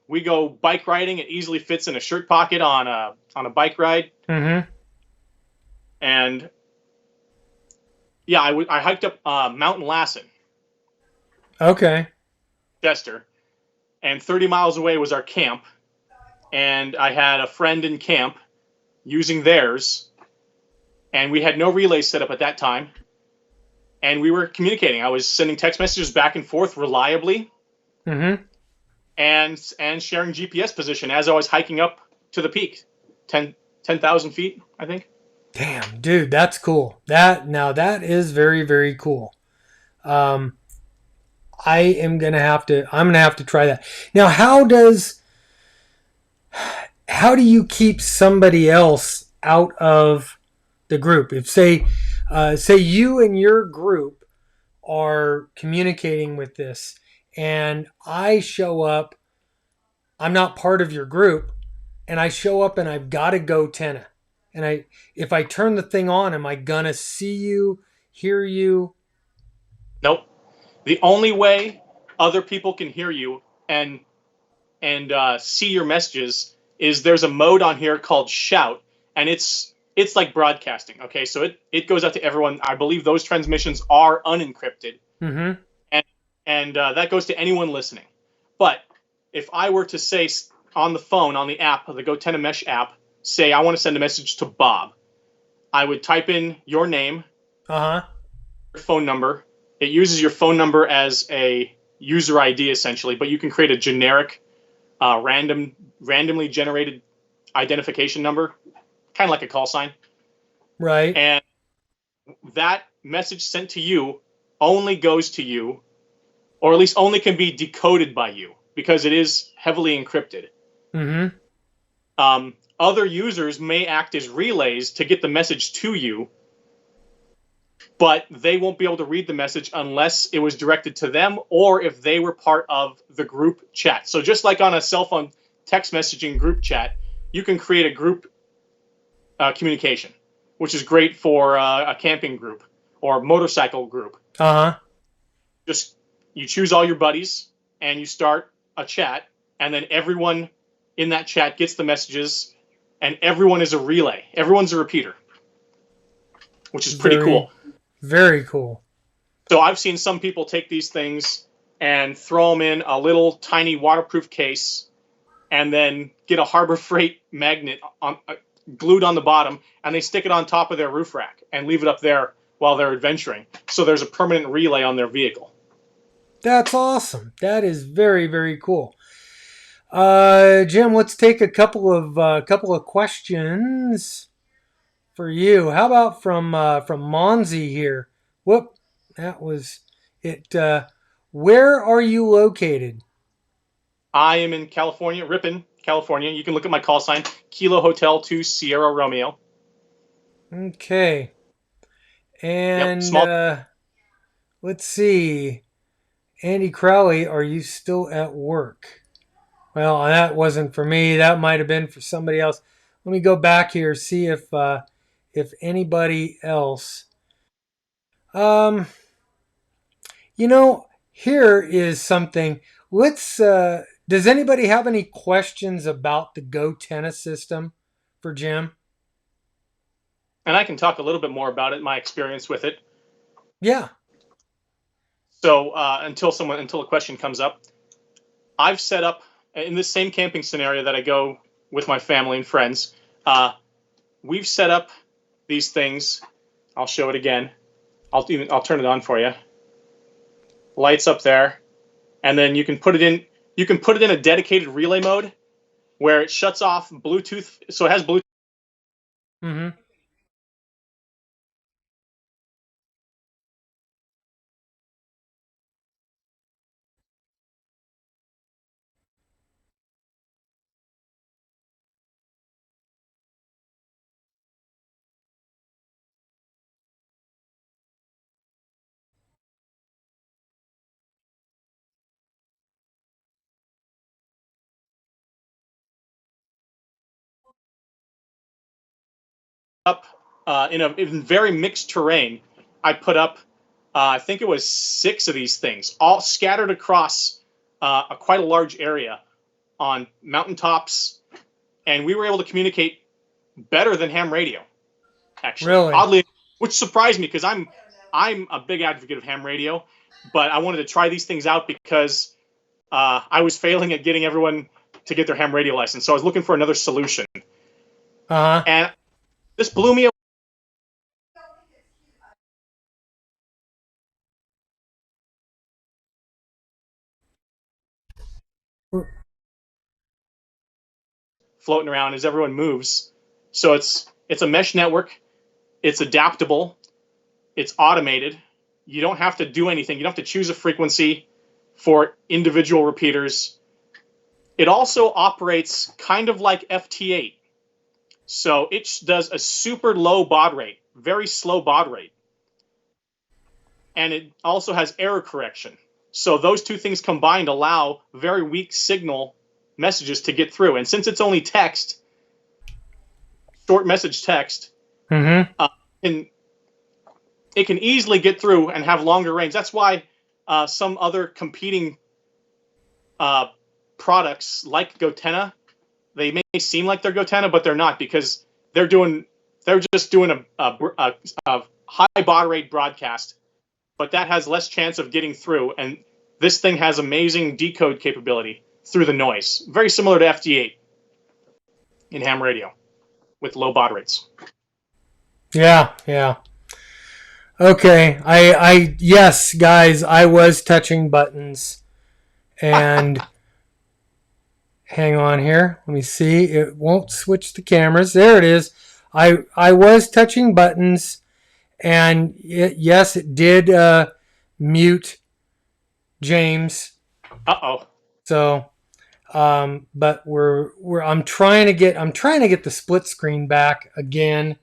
We go bike riding. It easily fits in a shirt pocket on a bike ride. Mm-hmm. And yeah, I hiked up Mountain Lassen, Okay. Chester, and 30 miles away was our camp. And I had a friend in camp using theirs, and we had no relay set up at that time. And we were communicating. I was sending text messages back and forth reliably, Mm-hmm. and sharing GPS position as I was hiking up to the peak, 10,000 feet, I think. Damn, dude, that's cool. That is very, very cool. Um, I'm gonna have to try that. Now, how do you keep somebody else out of the group? If say you and your group are communicating with this, and I show up, I'm not part of your group, and I show up and I've got to GoTenna, and if I turn the thing on, am I gonna see you, hear you? Nope. The only way other people can hear you and see your messages is there's a mode on here called shout, and it's like broadcasting. Okay, so it goes out to everyone. I believe those transmissions are unencrypted, Mm-hmm. and that goes to anyone listening. But if I were to say on the phone, on the app, the GoTenna Mesh app, say I want to send a message to Bob, I would type in your name, Uh-huh. your phone number. It uses your phone number as a user ID essentially, but you can create a generic, randomly generated identification number, kind of like a call sign. Right. And that message sent to you only goes to you, or at least only can be decoded by you because it is heavily encrypted. Mm-hmm. Other users may act as relays to get the message to you, but they won't be able to read the message unless it was directed to them or if they were part of the group chat. So just like on a cell phone text messaging group chat, you can create a group communication, which is great for a camping group or motorcycle group. Uh-huh. Just you choose all your buddies and you start a chat, and then everyone in that chat gets the messages, and everyone is a relay. Everyone's a repeater, which is pretty Very, cool. very cool. So I've seen some people take these things and throw them in a little tiny waterproof case, and then get a Harbor Freight magnet glued on the bottom, and they stick it on top of their roof rack and leave it up there while they're adventuring. So there's a permanent relay on their vehicle. That's awesome. That is very, very cool. Jim, let's take a couple of questions for you. How about from Monzi here? Whoop, that was it. Where are you located? I am in California, Ripon, California. You can look at my call sign, Kilo Hotel 2 Sierra Romeo. Okay, Yep, and small. let's see. Andy Crowley, are you still at work? Well, that wasn't for me. That might have been for somebody else. Let me go back here, see if anybody else. Um, here is something. Let's. Does anybody have any questions about the GoTenna system for Jim? And I can talk a little bit more about it, my experience with it. Yeah. So until a question comes up, I've set up in this same camping scenario that I go with my family and friends. We've set up these things. I'll show it again. I'll turn it on for you. Lights up there, and then you can put it in. You can put it in a dedicated relay mode where it shuts off Bluetooth. So it has Bluetooth. Mm-hmm. up in very mixed terrain. I put up, I think it was 6 of these things, all scattered across quite a large area on mountaintops, and we were able to communicate better than ham radio, actually. Really? Oddly, which surprised me because I'm a big advocate of ham radio, but I wanted to try these things out because I was failing at getting everyone to get their ham radio license, so I was looking for another solution. Uh And this blew me huh. floating around as everyone moves. So it's a mesh network. It's adaptable. It's automated. You don't have to do anything. You don't have to choose a frequency for individual repeaters. It also operates kind of like FT8. So it does a super low baud rate, very slow baud rate. And it also has error correction. So those two things combined allow very weak signal messages to get through. And since it's only text, short message text, Mm-hmm. and it can easily get through and have longer range. That's why some other competing uh, products like GoTenna, they may seem like they're GoTenna, but they're not because they're just doing a high baud rate broadcast, but that has less chance of getting through. And this thing has amazing decode capability through the noise, very similar to FD8 in ham radio with low baud rates. Yeah, yeah. Okay. Yes, guys, I was touching buttons and hang on here. Let me see. It won't switch the cameras. There it is. I was touching buttons and yes, it did mute James. Uh-oh. So but we're I'm trying to get the split screen back again.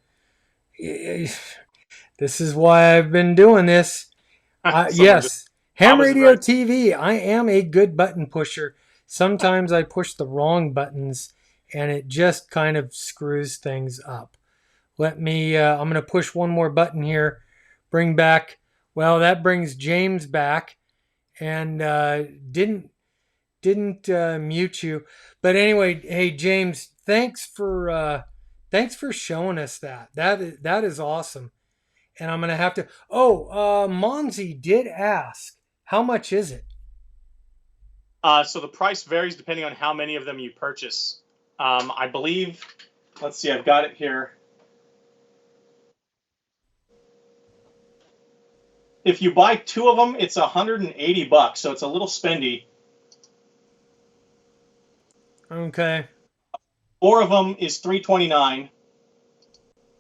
This is why I've been doing this. Someone just Yes, ham Bob is radio right. TV. I am a good button pusher. Sometimes I push the wrong buttons, and it just kind of screws things up. Let me. I'm going to push one more button here. Bring back. Well, that brings James back, and didn't mute you. But anyway, hey James, thanks for showing us that. That is awesome. And I'm gonna have to. Oh, Monzi did ask, how much is it? So the price varies depending on how many of them you purchase. I believe, let's see, I've got it here. If you buy 2 of them, it's $180, so it's a little spendy. Okay. 4 of them is $329,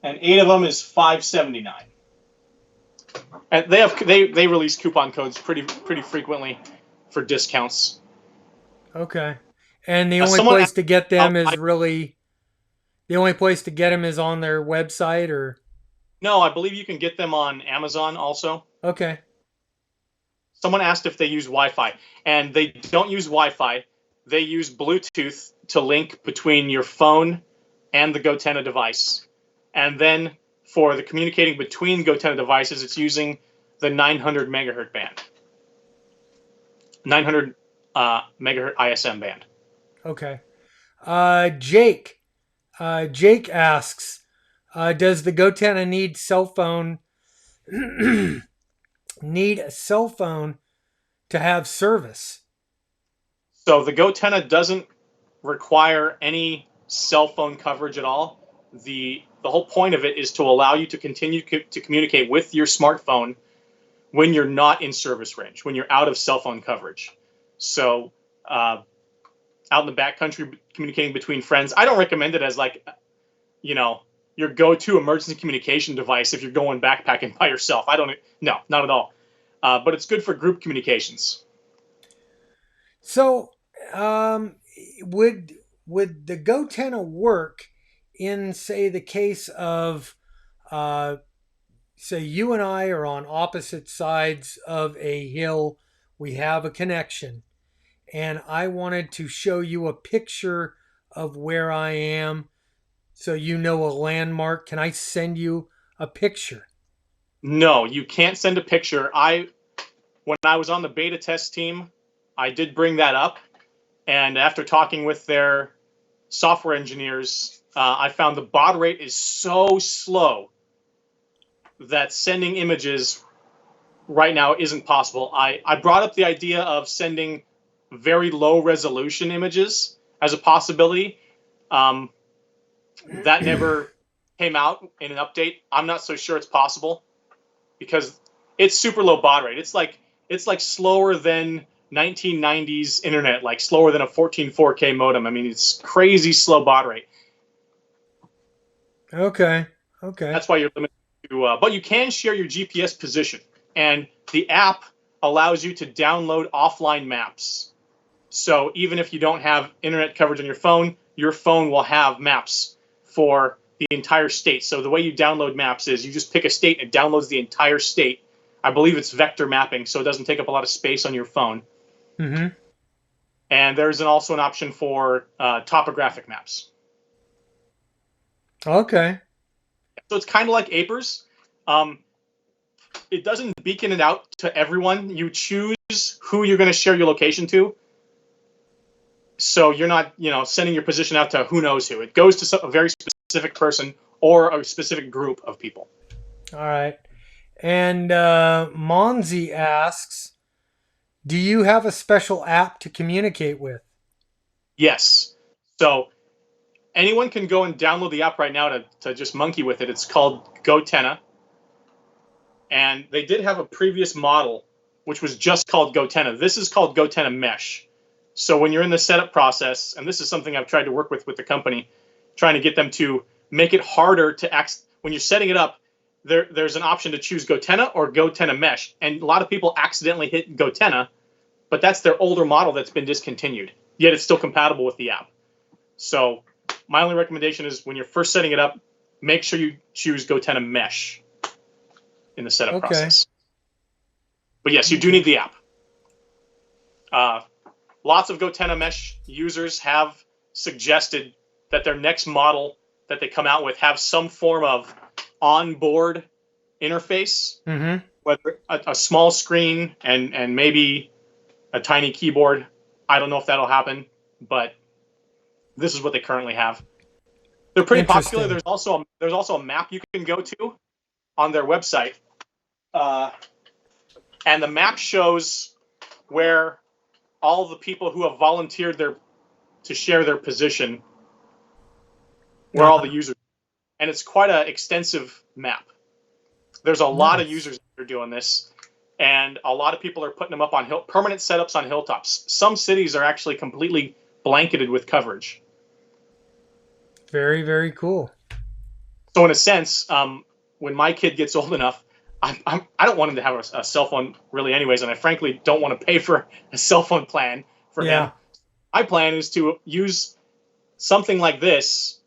and 8 of them is $579. And they release coupon codes pretty frequently for discounts. Okay. And the only Someone place asked to get about them is really the only place to get them is on their website or no, I believe you can get them on Amazon also. okay. Someone asked if they use Wi-Fi, and they don't use Wi-Fi. They use Bluetooth to link between your phone and the GoTenna device. And then for the communicating between GoTenna devices, it's using the 900 megahertz band, 900 megahertz ISM band. Okay. Jake. Jake asks, does the GoTenna need a cell phone to have service? So the GoTenna doesn't require any cell phone coverage at all. The whole point of it is to allow you to continue to communicate with your smartphone when you're not in service range, when you're out of cell phone coverage. So out in the backcountry communicating between friends, I don't recommend it as like, your go-to emergency communication device if you're going backpacking by yourself. No, not at all. But it's good for group communications. So, um, would would the GoTenna work in, say, the case of, uh, say, you and I are on opposite sides of a hill, we have a connection, and I wanted to show you a picture of where I am, So you know a landmark. Can I send you a picture? No, you can't send a picture. When I was on the beta test team, I did bring that up, and after talking with their software engineers, I found the baud rate is so slow that sending images right now isn't possible. I brought up the idea of sending very low resolution images as a possibility. Um, that never came out in an update. I'm not so sure it's possible because it's super low baud rate. It's like slower than 1990s internet, like slower than a 14 4K modem. I mean, it's crazy slow baud rate. Okay. Okay. That's why you're limited to. But you can share your GPS position, and the app allows you to download offline maps. So even if you don't have internet coverage on your phone will have maps for the entire state. So the way you download maps is you just pick a state and it downloads the entire state. I believe it's vector mapping, so it doesn't take up a lot of space on your phone. Mm-hmm. And there's also an option for topographic maps. Okay. So it's kind of like Apers. Um, it doesn't beacon it out to everyone. You choose who you're going to share your location to. So you're not, sending your position out to who knows who. It goes to a very specific person or a specific group of people. All right. And Monzi asks, do you have a special app to communicate with? Yes. So anyone can go and download the app right now to just monkey with it. It's called GoTenna. And they did have a previous model, which was just called GoTenna. This is called GoTenna Mesh. So when you're in the setup process, and this is something I've tried to work with the company, trying to get them to make it harder to access. When you're setting it up, there's an option to choose GoTenna or GoTenna Mesh. And a lot of people accidentally hit GoTenna, but that's their older model that's been discontinued. Yet it's still compatible with the app. So my only recommendation is when you're first setting it up, make sure you choose GoTenna Mesh in the setup Okay. process. But yes, you do need the app. Lots of GoTenna Mesh users have suggested that their next model that they come out with have some form of onboard interface, Mm-hmm. whether a small screen and maybe a tiny keyboard. I don't know if that'll happen, but this is what they currently have. They're pretty popular. Interesting. There's also a map you can go to on their website, and the map shows where all the people who have volunteered to share their position, where all the users, and it's quite an extensive map. There's a lot of Nice. users that are doing this, and a lot of people are putting them up on permanent setups on hilltops. Some cities are actually completely blanketed with coverage. Very, very cool. So in a sense, when my kid gets old enough, I don't want him to have a cell phone really anyways, and I frankly don't want to pay for a cell phone plan for him. Yeah. My plan is to use something like this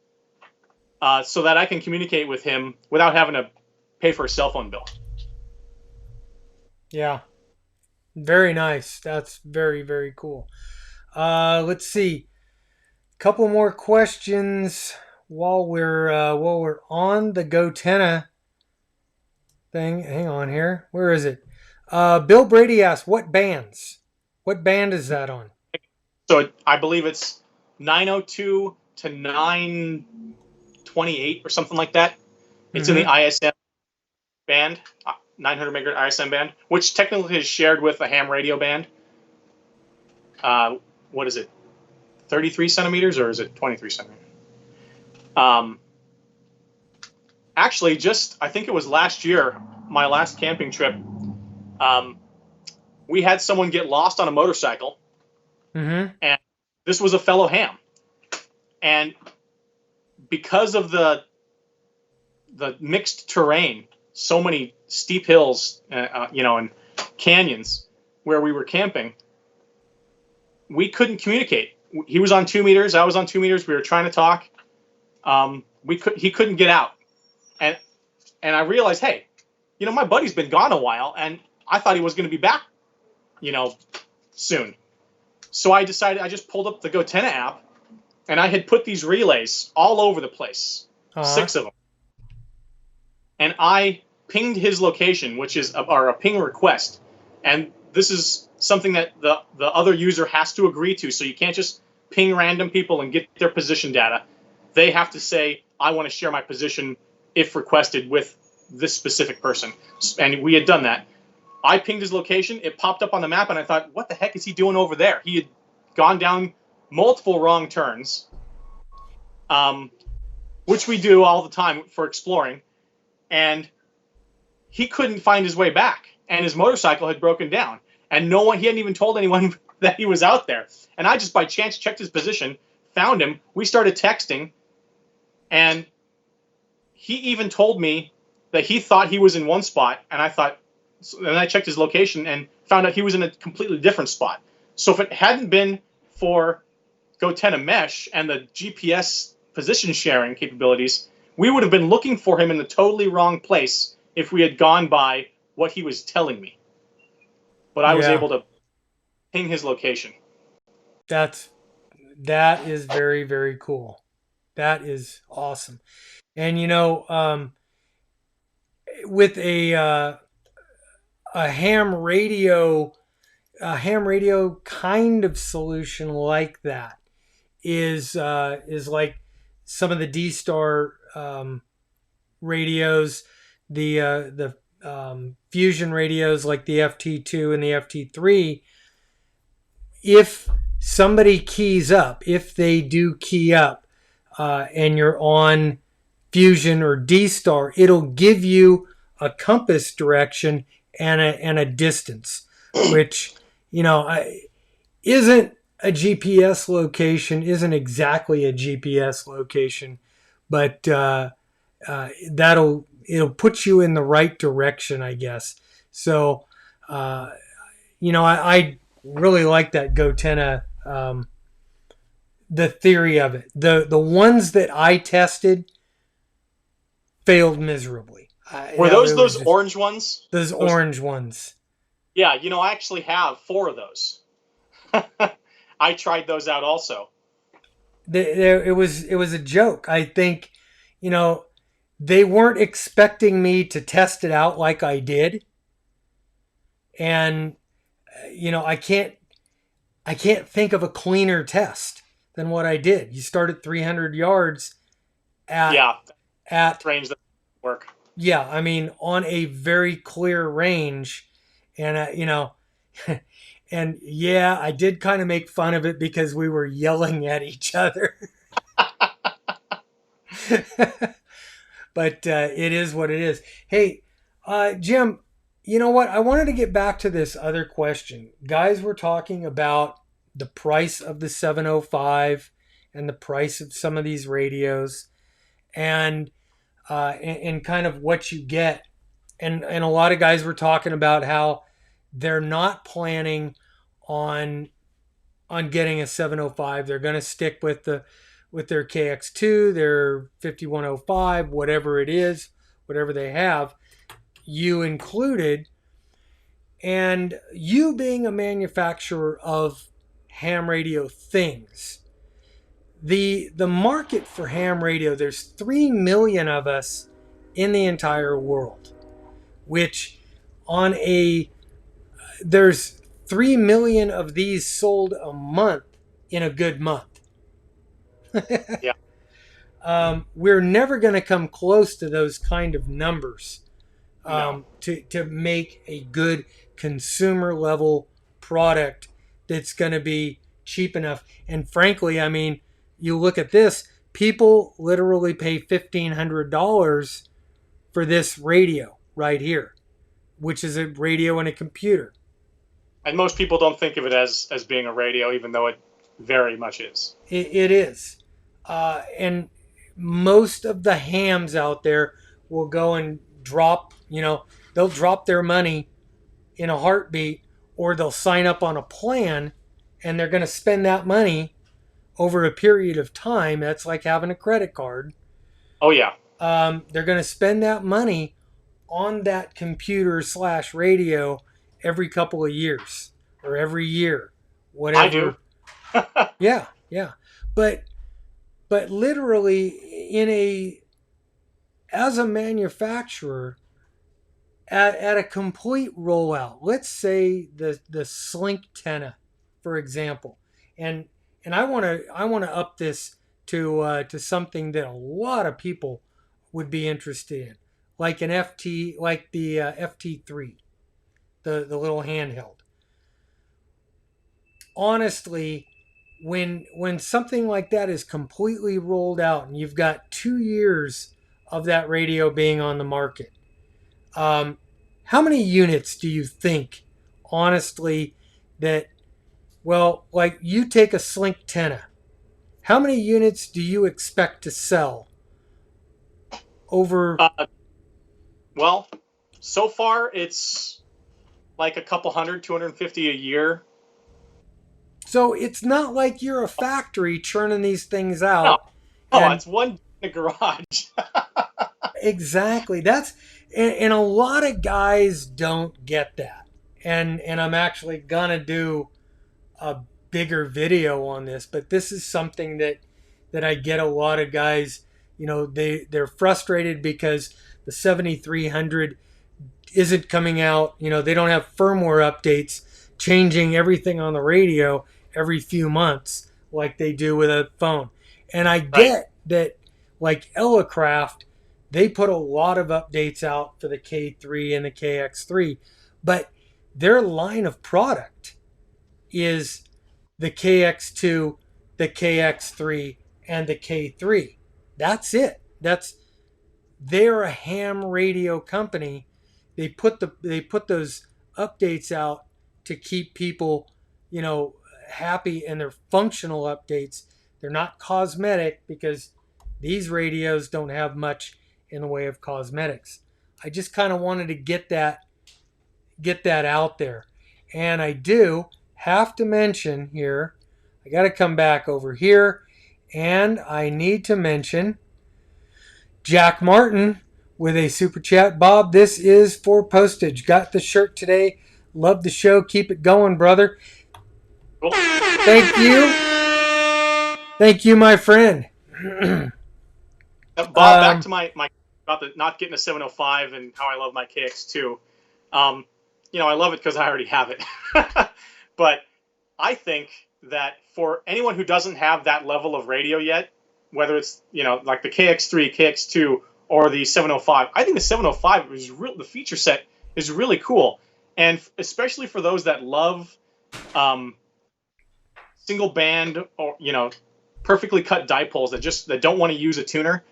so that I can communicate with him without having to pay for a cell phone bill. Yeah. Very nice. That's very, very cool. Let's see. Couple more questions while we're on the GoTenna thing. Hang on here. Where is it? Bill Brady asks, what bands? What band is that on? So I believe it's 902 to 928 or something like that. It's in the Mm-hmm. ISM band, 900 megahertz ISM band, which technically is shared with a ham radio band. What is it? 33 centimeters or is it 23 centimeters? Actually, I think it was last year, my last camping trip, we had someone get lost on a motorcycle, Mm-hmm. and this was a fellow ham. And because of the mixed terrain, so many steep hills, and canyons where we were camping, we couldn't communicate. He was on 2 meters, I was on 2 meters. We were trying to talk. He couldn't get out, and I realized, hey, my buddy's been gone a while, and I thought he was going to be back, soon. So I decided, I just pulled up the GoTenna app, and I had put these relays all over the place, Uh-huh. 6 of them, and I pinged his location, which is or a ping request, and this is something that the other user has to agree to. So you can't just ping random people and get their position data. They have to say, I want to share my position if requested with this specific person. And we had done that. I pinged his location. It popped up on the map, and I thought, what the heck is he doing over there? He had gone down multiple wrong turns, which we do all the time for exploring. And he couldn't find his way back, and his motorcycle had broken down. And no one, he hadn't even told anyone that he was out there. And I just by chance checked his position, found him. We started texting, and he even told me that he thought he was in one spot, and I checked his location and found out he was in a completely different spot. So if it hadn't been for GoTenna Mesh and the GPS position sharing capabilities, we would have been looking for him in the totally wrong place if we had gone by what he was telling me. But I was Yeah. able to ping his location. That is very, very cool. That is awesome. And with a ham radio, kind of solution like that is like some of the D Star radios, the fusion radios like the FT2 and the FT3. If somebody keys up, if they do key up, and you're on Fusion or D Star, it'll give you a compass direction and a distance, which isn't a GPS location, isn't exactly a GPS location, but it'll put you in the right direction, I guess. So, I really like that GoTenna, the theory of it. The ones that I tested failed miserably. Were It was those just orange ones? those Those, orange ones. yeah, I actually have 4 of those. I tried those out also. It was a joke. I think, they weren't expecting me to test it out like I did, and I can't think of a cleaner test than what I did. You start at 300 yards at Yeah, at range that work. yeah, I mean on a very clear range, and and yeah, I did kind of make fun of it because we were yelling at each other. But it is what it is. Hey, Jim, you know what? I wanted to get back to this other question. Guys were talking about the price of the 705 and the price of some of these radios, and and kind of what you get. And a lot of guys were talking about how they're not planning on getting a 705. They're going to stick with their KX2, their 5105, whatever it is, whatever they have, you included. And you being a manufacturer of ham radio things, the market for ham radio, there's 3 million of us in the entire world, which on a there's 3 million of these sold a month in a good month. Yeah. We're never going to come close to those kind of numbers, No. to make a good consumer level product that's going to be cheap enough. And frankly, I mean, you look at this, people literally pay $1,500 for this radio right here, which is a radio and a computer. And most people don't think of it as being a radio, even though it very much is. It is. And most of the hams out there will go and drop, they'll drop their money in a heartbeat, or they'll sign up on a plan and they're going to spend that money over a period of time. That's like having a credit card. Oh yeah. They're going to spend that money on that computer/radio every couple of years or every year, I do. whatever. Yeah, yeah. But but literally in a as a manufacturer at a complete rollout, let's say the Slink Tenna, for example, and I want to up this to something that a lot of people would be interested in, like an FT, like the FT3, the little handheld. Honestly, when something like that is completely rolled out and you've got 2 years of that radio being on the market, um, how many units do you think, honestly, that, well, like you take a Slink Tenna, how many units do you expect to sell over? Well, so far it's like a couple hundred, 250 a year. So it's not like you're a factory churning these things No, out. oh, And it's one in the garage. exactly, and a lot of guys don't get that. And I'm actually gonna do a bigger video on this, but this is something that I get a lot of guys, they're frustrated because the 7300 isn't coming out, they don't have firmware updates changing everything on the radio every few months like they do with a phone. And I Right. get that, like Elecraft, they put a lot of updates out for the K3 and the KX3, but their line of product is the KX2, the KX3, and the K3. That's it. They're a ham radio company. They put those updates out to keep people, happy, and they're functional updates. They're not cosmetic because these radios don't have much in the way of cosmetics. I just kind of wanted to get that out there. And I do have to mention here, I got to come back over here, and I need to mention Jack Martin with a super chat. Bob, this is for postage. Got the shirt today. Love the show. Keep it going, brother. Cool. Thank you. Thank you, my friend. Bob, back to my about the not getting a 705 and how I love my KX2. Um, I love it because I already have it. But I think that for anyone who doesn't have that level of radio yet, whether it's like the KX3, KX2, or the 705, I think the 705 is the feature set is really cool, and especially for those that love single band or perfectly cut dipoles that don't want to use a tuner.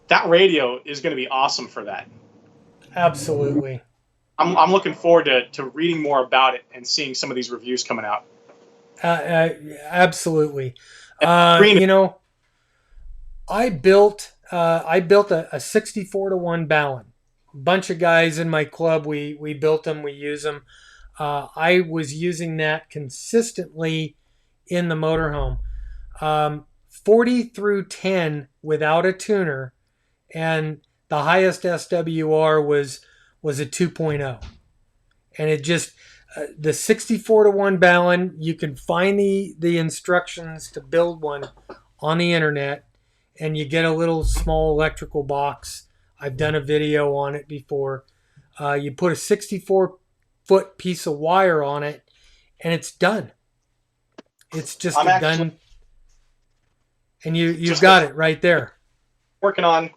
That radio is going to be awesome for that. Absolutely. I'm looking forward to reading more about it and seeing some of these reviews coming out. Absolutely. Green. I built a 64-to-1 Ballon. Bunch of guys in my club, we built them, we use them. I was using that consistently in the motorhome. 40 through 10 without a tuner, and the highest SWR was a 2.0. And it just the 64-to-1 Ballon, you can find the instructions to build one on the internet, and you get a little small electrical box. I've done a video on it before. You put a 64-foot piece of wire on it, and it's done. It's just done, and you've got it right there. Working on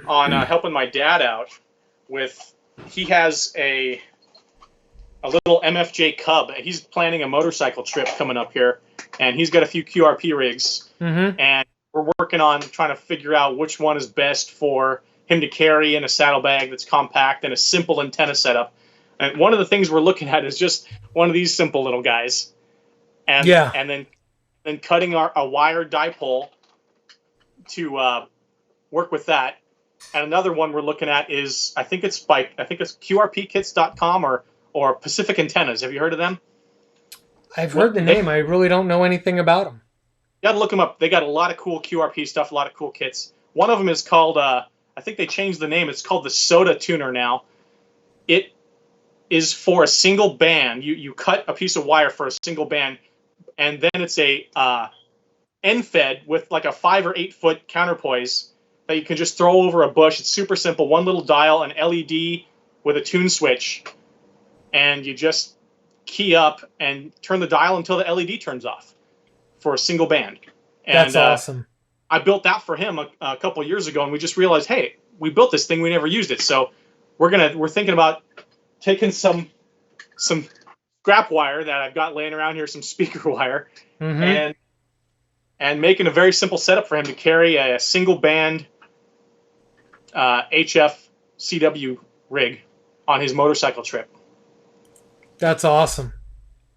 helping my dad out with. He has a little MFJ Cub. He's planning a motorcycle trip coming up here, and he's got a few QRP rigs, and we're working on trying to figure out which one is best for him to carry in a saddlebag that's compact and a simple antenna setup. And one of the things we're looking at is just one of these simple little guys, and then cutting a wire dipole to work with that. And another one we're looking at is I think it's QRPkits.com or Pacific Antennas. Have you heard of them? I've heard the name. I really don't know anything about them. You got to look them up. They got a lot of cool QRP stuff, a lot of cool kits. One of them is called, I think they changed the name. It's called the Soda Tuner now. It is for a single band. You cut a piece of wire for a single band, and then it's a end fed with like a 5 or 8 foot counterpoise that you can just throw over a bush. It's super simple. One little dial, an LED with a tune switch, and you just key up and turn the dial until the LED turns off for a single band. That's And awesome. I built that for him a couple of years ago, and we just realized, hey, we built this thing, we never used it, so we're thinking about taking some scrap wire that I've got laying around here, some speaker wire, Mm-hmm. and making a very simple setup for him to carry a single band HF CW rig on his motorcycle trip. That's awesome.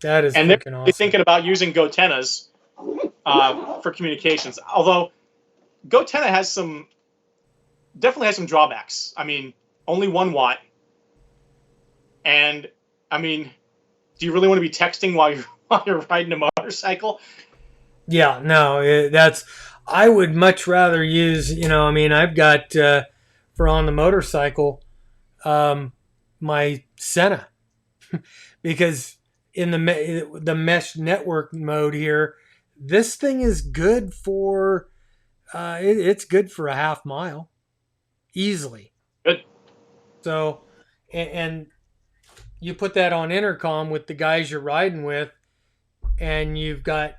That is And they're freaking really awesome. thinking about using GoTennas for communications. Although GoTenna definitely has some drawbacks. I mean, only 1 watt, and I mean, do you really want to be texting while you're while you're riding a motorcycle? Yeah, no, that's. I would much rather use. I mean, I've got for on the motorcycle, um, my Senna because in the mesh network mode here, this thing is good for. It's good for a half mile easily. Good. So, and you put that on intercom with the guys you're riding with, and you've got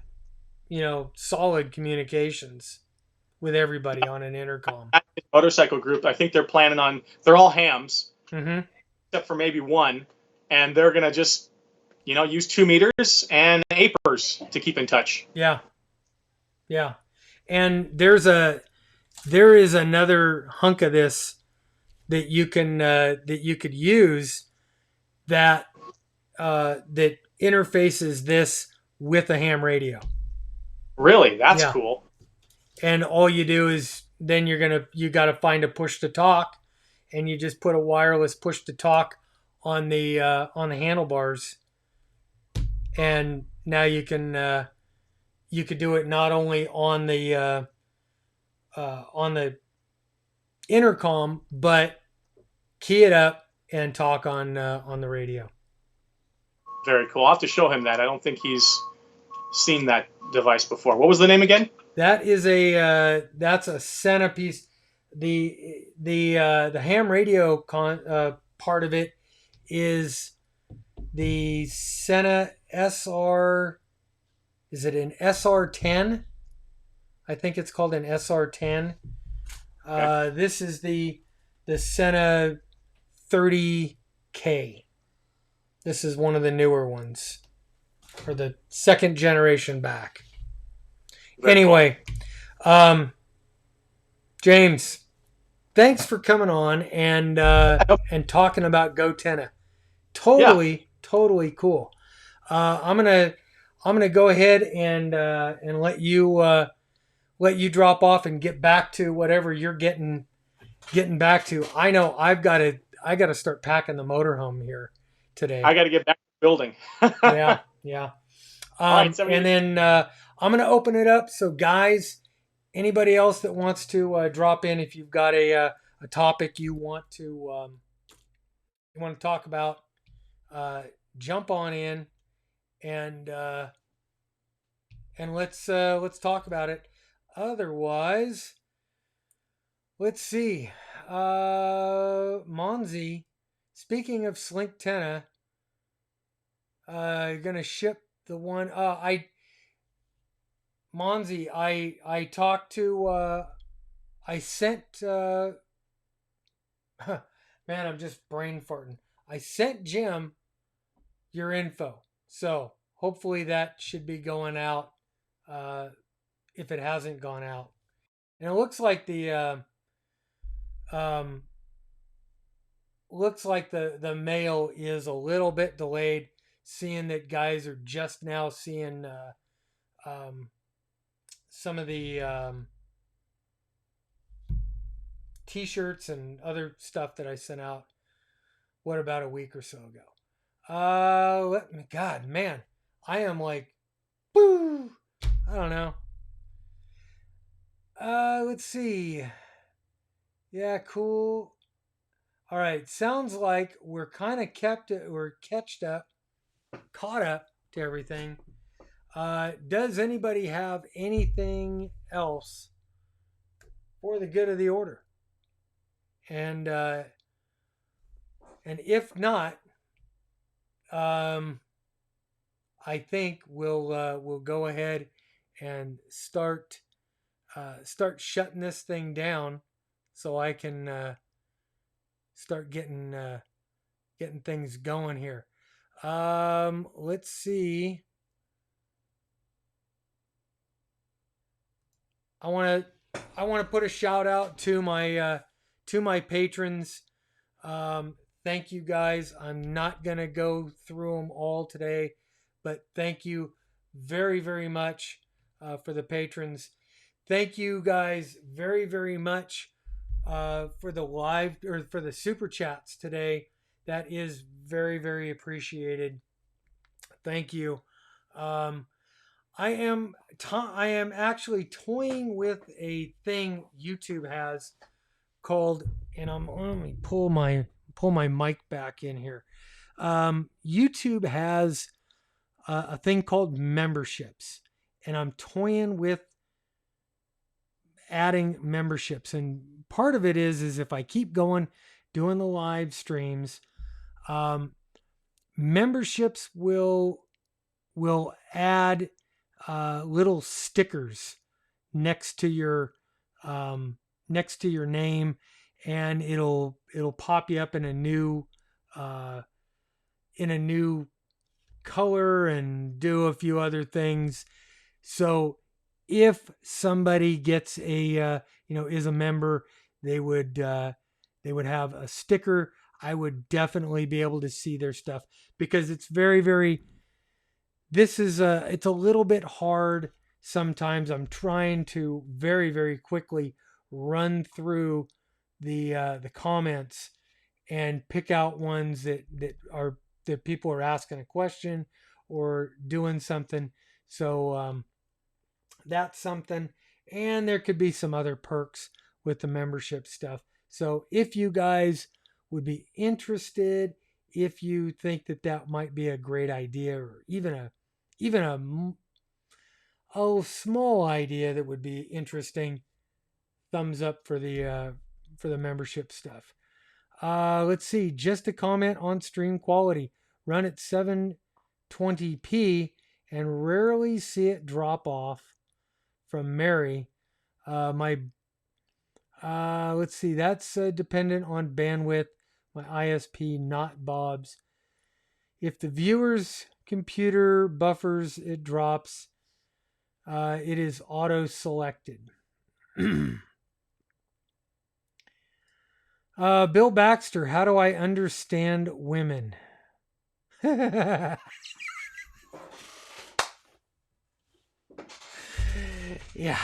solid communications with everybody on an intercom. Motorcycle group. I think they're planning on. They're all hams, Mm-hmm. except for maybe one, and they're gonna just use 2 meters and apers to keep in touch. Yeah, yeah. And there is another hunk of this that you could use that interfaces this with a ham radio. Really, that's Yeah, cool. and all you do is then you got to find a push to talk, and you just put a wireless push to talk on the handlebars, and now you could do it not only on the intercom, but key it up and talk on the radio. Very cool. I'll have to show him that. I don't think he's seen that device before. What was the name again? That's a centerpiece. The ham radio part of it is the Senna SR. Is it an SR10? I think it's called an SR10. Okay. This is the Senna 30K. This is one of the newer ones, or the second generation back. Very cool. Anyway, James, thanks for coming on and talking about GoTenna. Yeah, Totally cool. I'm gonna go ahead and let you drop off and get back to whatever you're getting back to. I know I gotta start packing the motorhome here I today. got to get back to the building. Yeah, yeah. All right, And 78. then I'm gonna open it up. So guys, anybody else that wants to drop in, if you've got a topic you want to talk about, jump on in and let's talk about it. Otherwise, let's see. Monzi, speaking of Slink Tenna, gonna ship the one. I Monzi, I talked to. I sent. Man, I'm just brain farting. I sent Jim your info, so hopefully that should be going out. Uh, if it hasn't gone out, and it um, looks like the mail is a little bit delayed, seeing that guys are just now seeing um, some of the t-shirts and other stuff that I sent out. What about a week or so ago? Let me. God, man, I am like, boo. I don't know. Let's see. Yeah, cool. All right, sounds like we're kind of we're caught up to everything. Does anybody have anything else for the good of the order? And and if not, um, I think we'll go ahead and start shutting this thing down, so I can start getting things going here. Let's see. I want to put a shout out to my patrons. Thank you guys. I'm not gonna go through them all today, but thank you very very much for the patrons. Thank you guys very very much for the live or for the super chats today. That is very very appreciated. Thank you. Um, I am actually toying with a thing YouTube has called, and let me pull my mic back in here. YouTube has a thing called memberships, and I'm toying with adding memberships. And part of it is if I keep going doing the live streams, um, memberships will add little stickers next to your um, next to your name, and it'll pop you up uh, in a new color and do a few other things. So if somebody gets a is a member, they would have a sticker. I would definitely be able to see their stuff because it's very very it's a little bit hard sometimes. I'm trying to very very quickly run through the comments and pick out ones that people are asking a question or doing something. So that's something. And there could be some other perks with the membership stuff. So if you guys would be interested, if you think that that might be a great idea, or even a small idea that would be interesting, thumbs up for the membership stuff. Let's see. Just a comment on stream quality. Run at 720p and rarely see it drop off. From Mary. My let's see. That's dependent on bandwidth. My ISP, not Bob's. If the viewer's computer buffers, it drops. It is auto selected. Bill Baxter, how do I understand women? Yeah.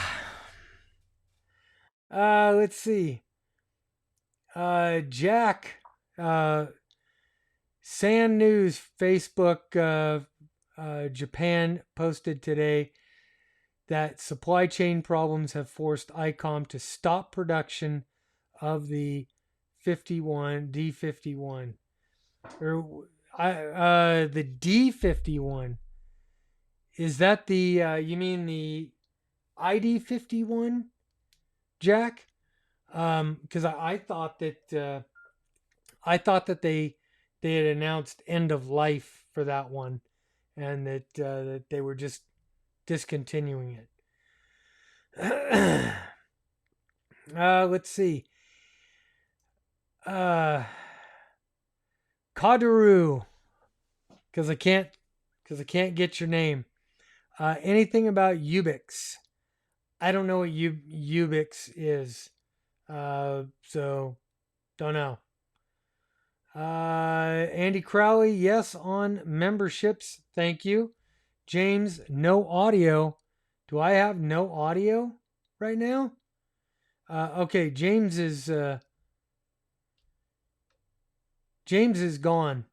Let's see. Jack, Sand News Facebook, Japan posted today that supply chain problems have forced ICOM to stop production of the 51 D51 or the D51. Is that the you mean the ID51, Jack? Because I thought that they had announced end of life for that one, and that they were just discontinuing it. Let's see. Kadaru, because I can't get your name. Anything about Ubix? I don't know what Ubix is, so don't know. Andy Crowley, yes on memberships. Thank you. James, no audio. Do I have no audio right now? Okay, James is gone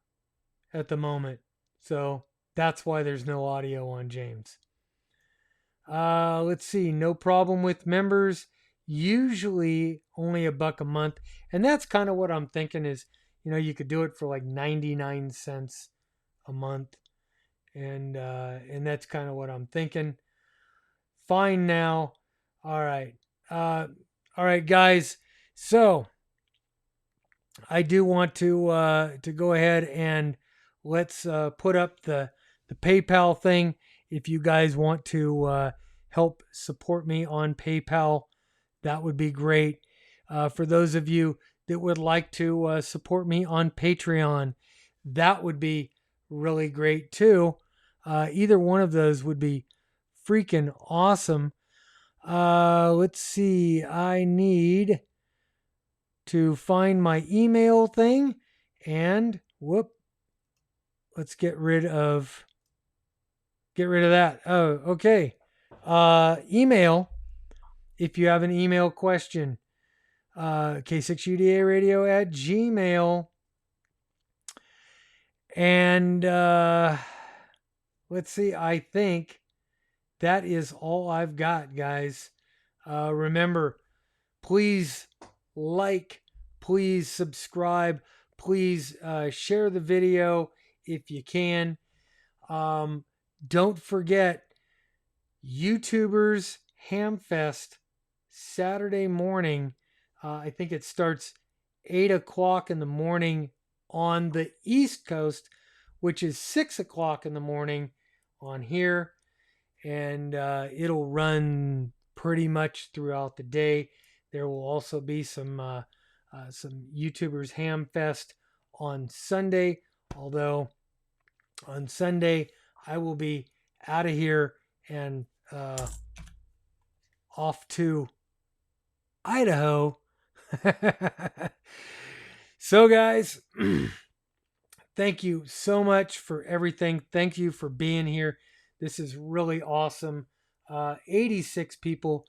at the moment, so that's why there's no audio on James. Let's see. No problem with members. Usually only $1 a month, and that's kind of what I'm thinking is, you could do it for like 99 cents a month, and that's kind of what I'm thinking. Fine now. All right. Uh, all right, guys. So I do want to go ahead and let's put up the PayPal thing. If you guys want to help support me on PayPal, that would be great. For those of you that would like to support me on Patreon, that would be really great too. Either one of those would be freaking awesome. Let's see. I need to find my email thing and whoop, let's get rid of that. Oh, okay. Email, if you have an email question, K6UDA at Gmail. And let's see, I think that is all I've got, guys. Remember, please like, please subscribe, please share the video if you can. Don't forget YouTubers Hamfest Saturday morning. I think it starts 8 o'clock in the morning on the East Coast, which is 6 o'clock in the morning on here. And it'll run pretty much throughout the day. There will also be some YouTubers Hamfest on Sunday, although on Sunday I will be out of here and off to Idaho. So, guys, thank you so much for everything. Thank you for being here. This is really awesome. 86 people,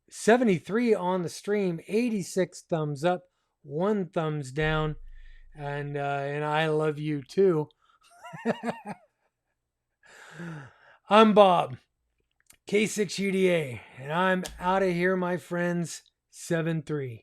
73 on the stream, 86 thumbs up, 1 thumbs down, and I love you too. I'm Bob, K6UDA, and I'm out of here, my friends. 7-3.